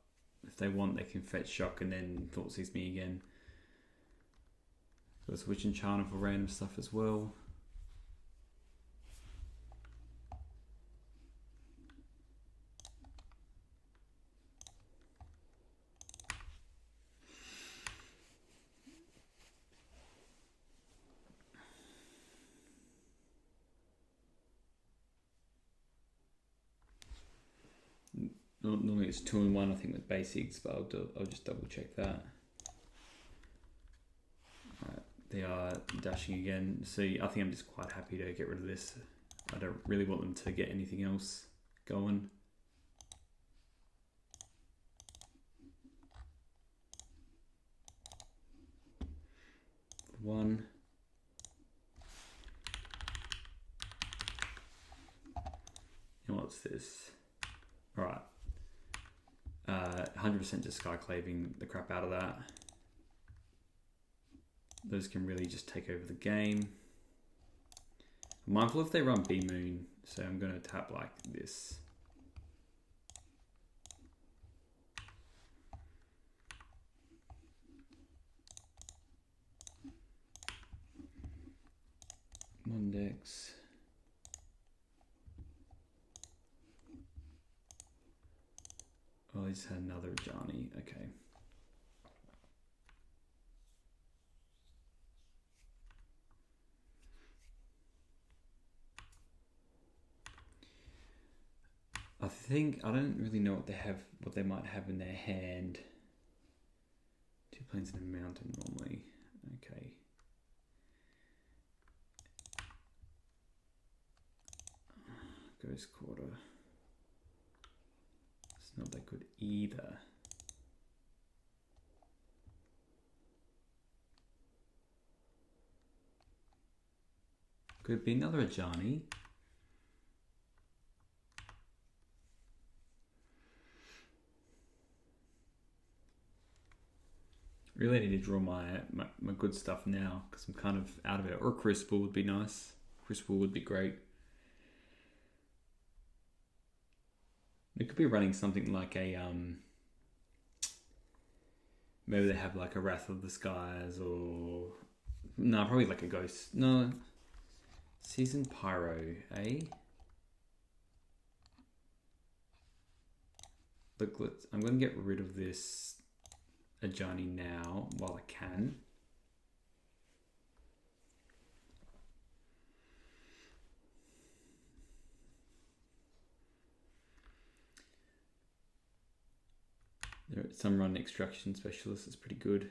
If they want, they can fetch Shock and then Thoughtseize me again. Got Switch Enchanter for random stuff as well. Normally it's 2 and 1, I think, with basics, but I'll just double check that. Alright, they are dashing again. So I think I'm just quite happy to get rid of this. I don't really want them to get anything else going. One. And what's this? Alright. 100% just skyclaving the crap out of that. Those can really just take over the game. I'm mindful if they run B-Moon, so I'm going to tap like this. Mondex. Oh, I just had another Johnny. Okay. I don't really know what they might have in their hand. 2 planes in a mountain normally. Okay. Ghost Quarter. It's not that good either. Could be another Ajani. Really need to draw my good stuff now because I'm kind of out of it. Or Crucible would be nice. Crucible would be great. They could be running something like a maybe they have like a Wrath of the Skies or no, probably like a Ghost. No, Season Pyro, eh? Look, I'm going to get rid of this Ajani now while I can. Some run Extraction Specialist is pretty good.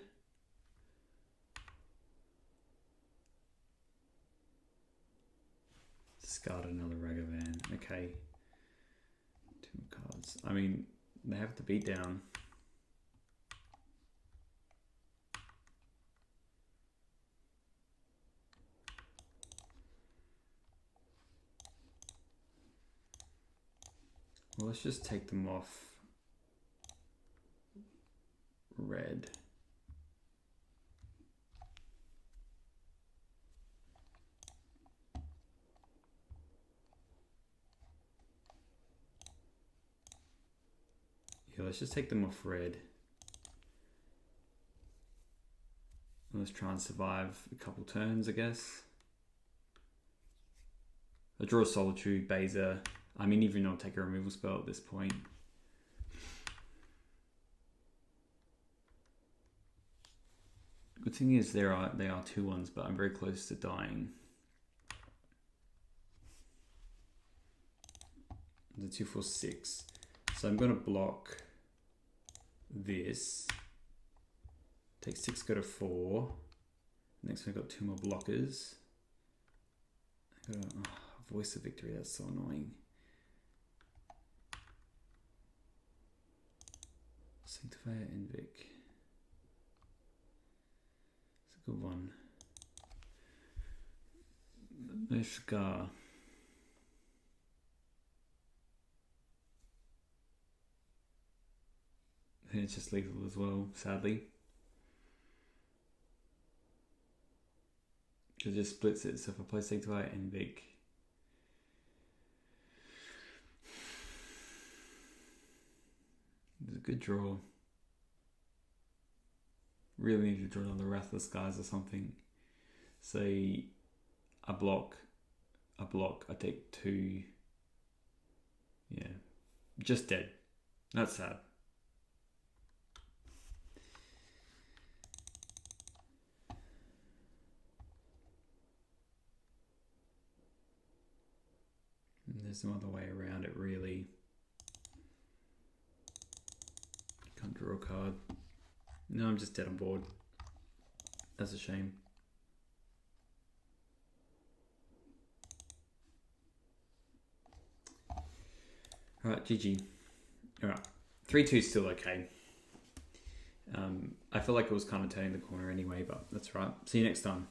Discard another Ragavan. Okay. 2 more cards. I mean, they have the beat down. Well, let's just take them off red. Yeah, let's just take them off red. And let's try and survive a couple turns, I guess. I draw a Solitude, Baser. I mean, even I'll take a removal spell at this point. Good thing is they are 2/1s, but I'm very close to dying. The 2, 4, 6. So I'm going to block this. Take 6, go to 4. Next one, I've got 2 more blockers. I got Voice of Victory, that's so annoying. Sanctifier Envic. It's a good one. No Scar. I think it's just lethal as well, sadly. It just splits it, so if I play Sanctifier Envic, it's a good draw. Really need to draw another Wrath of the Skies or something. Say I block, I take 2. Yeah, just dead. That's sad. And there's no other way around it, really. Can't draw a card. No, I'm just dead on board. That's a shame. Alright, GG. Alright. 3-2 is still okay. I feel like it was kind of turning the corner anyway, but that's right. See you next time.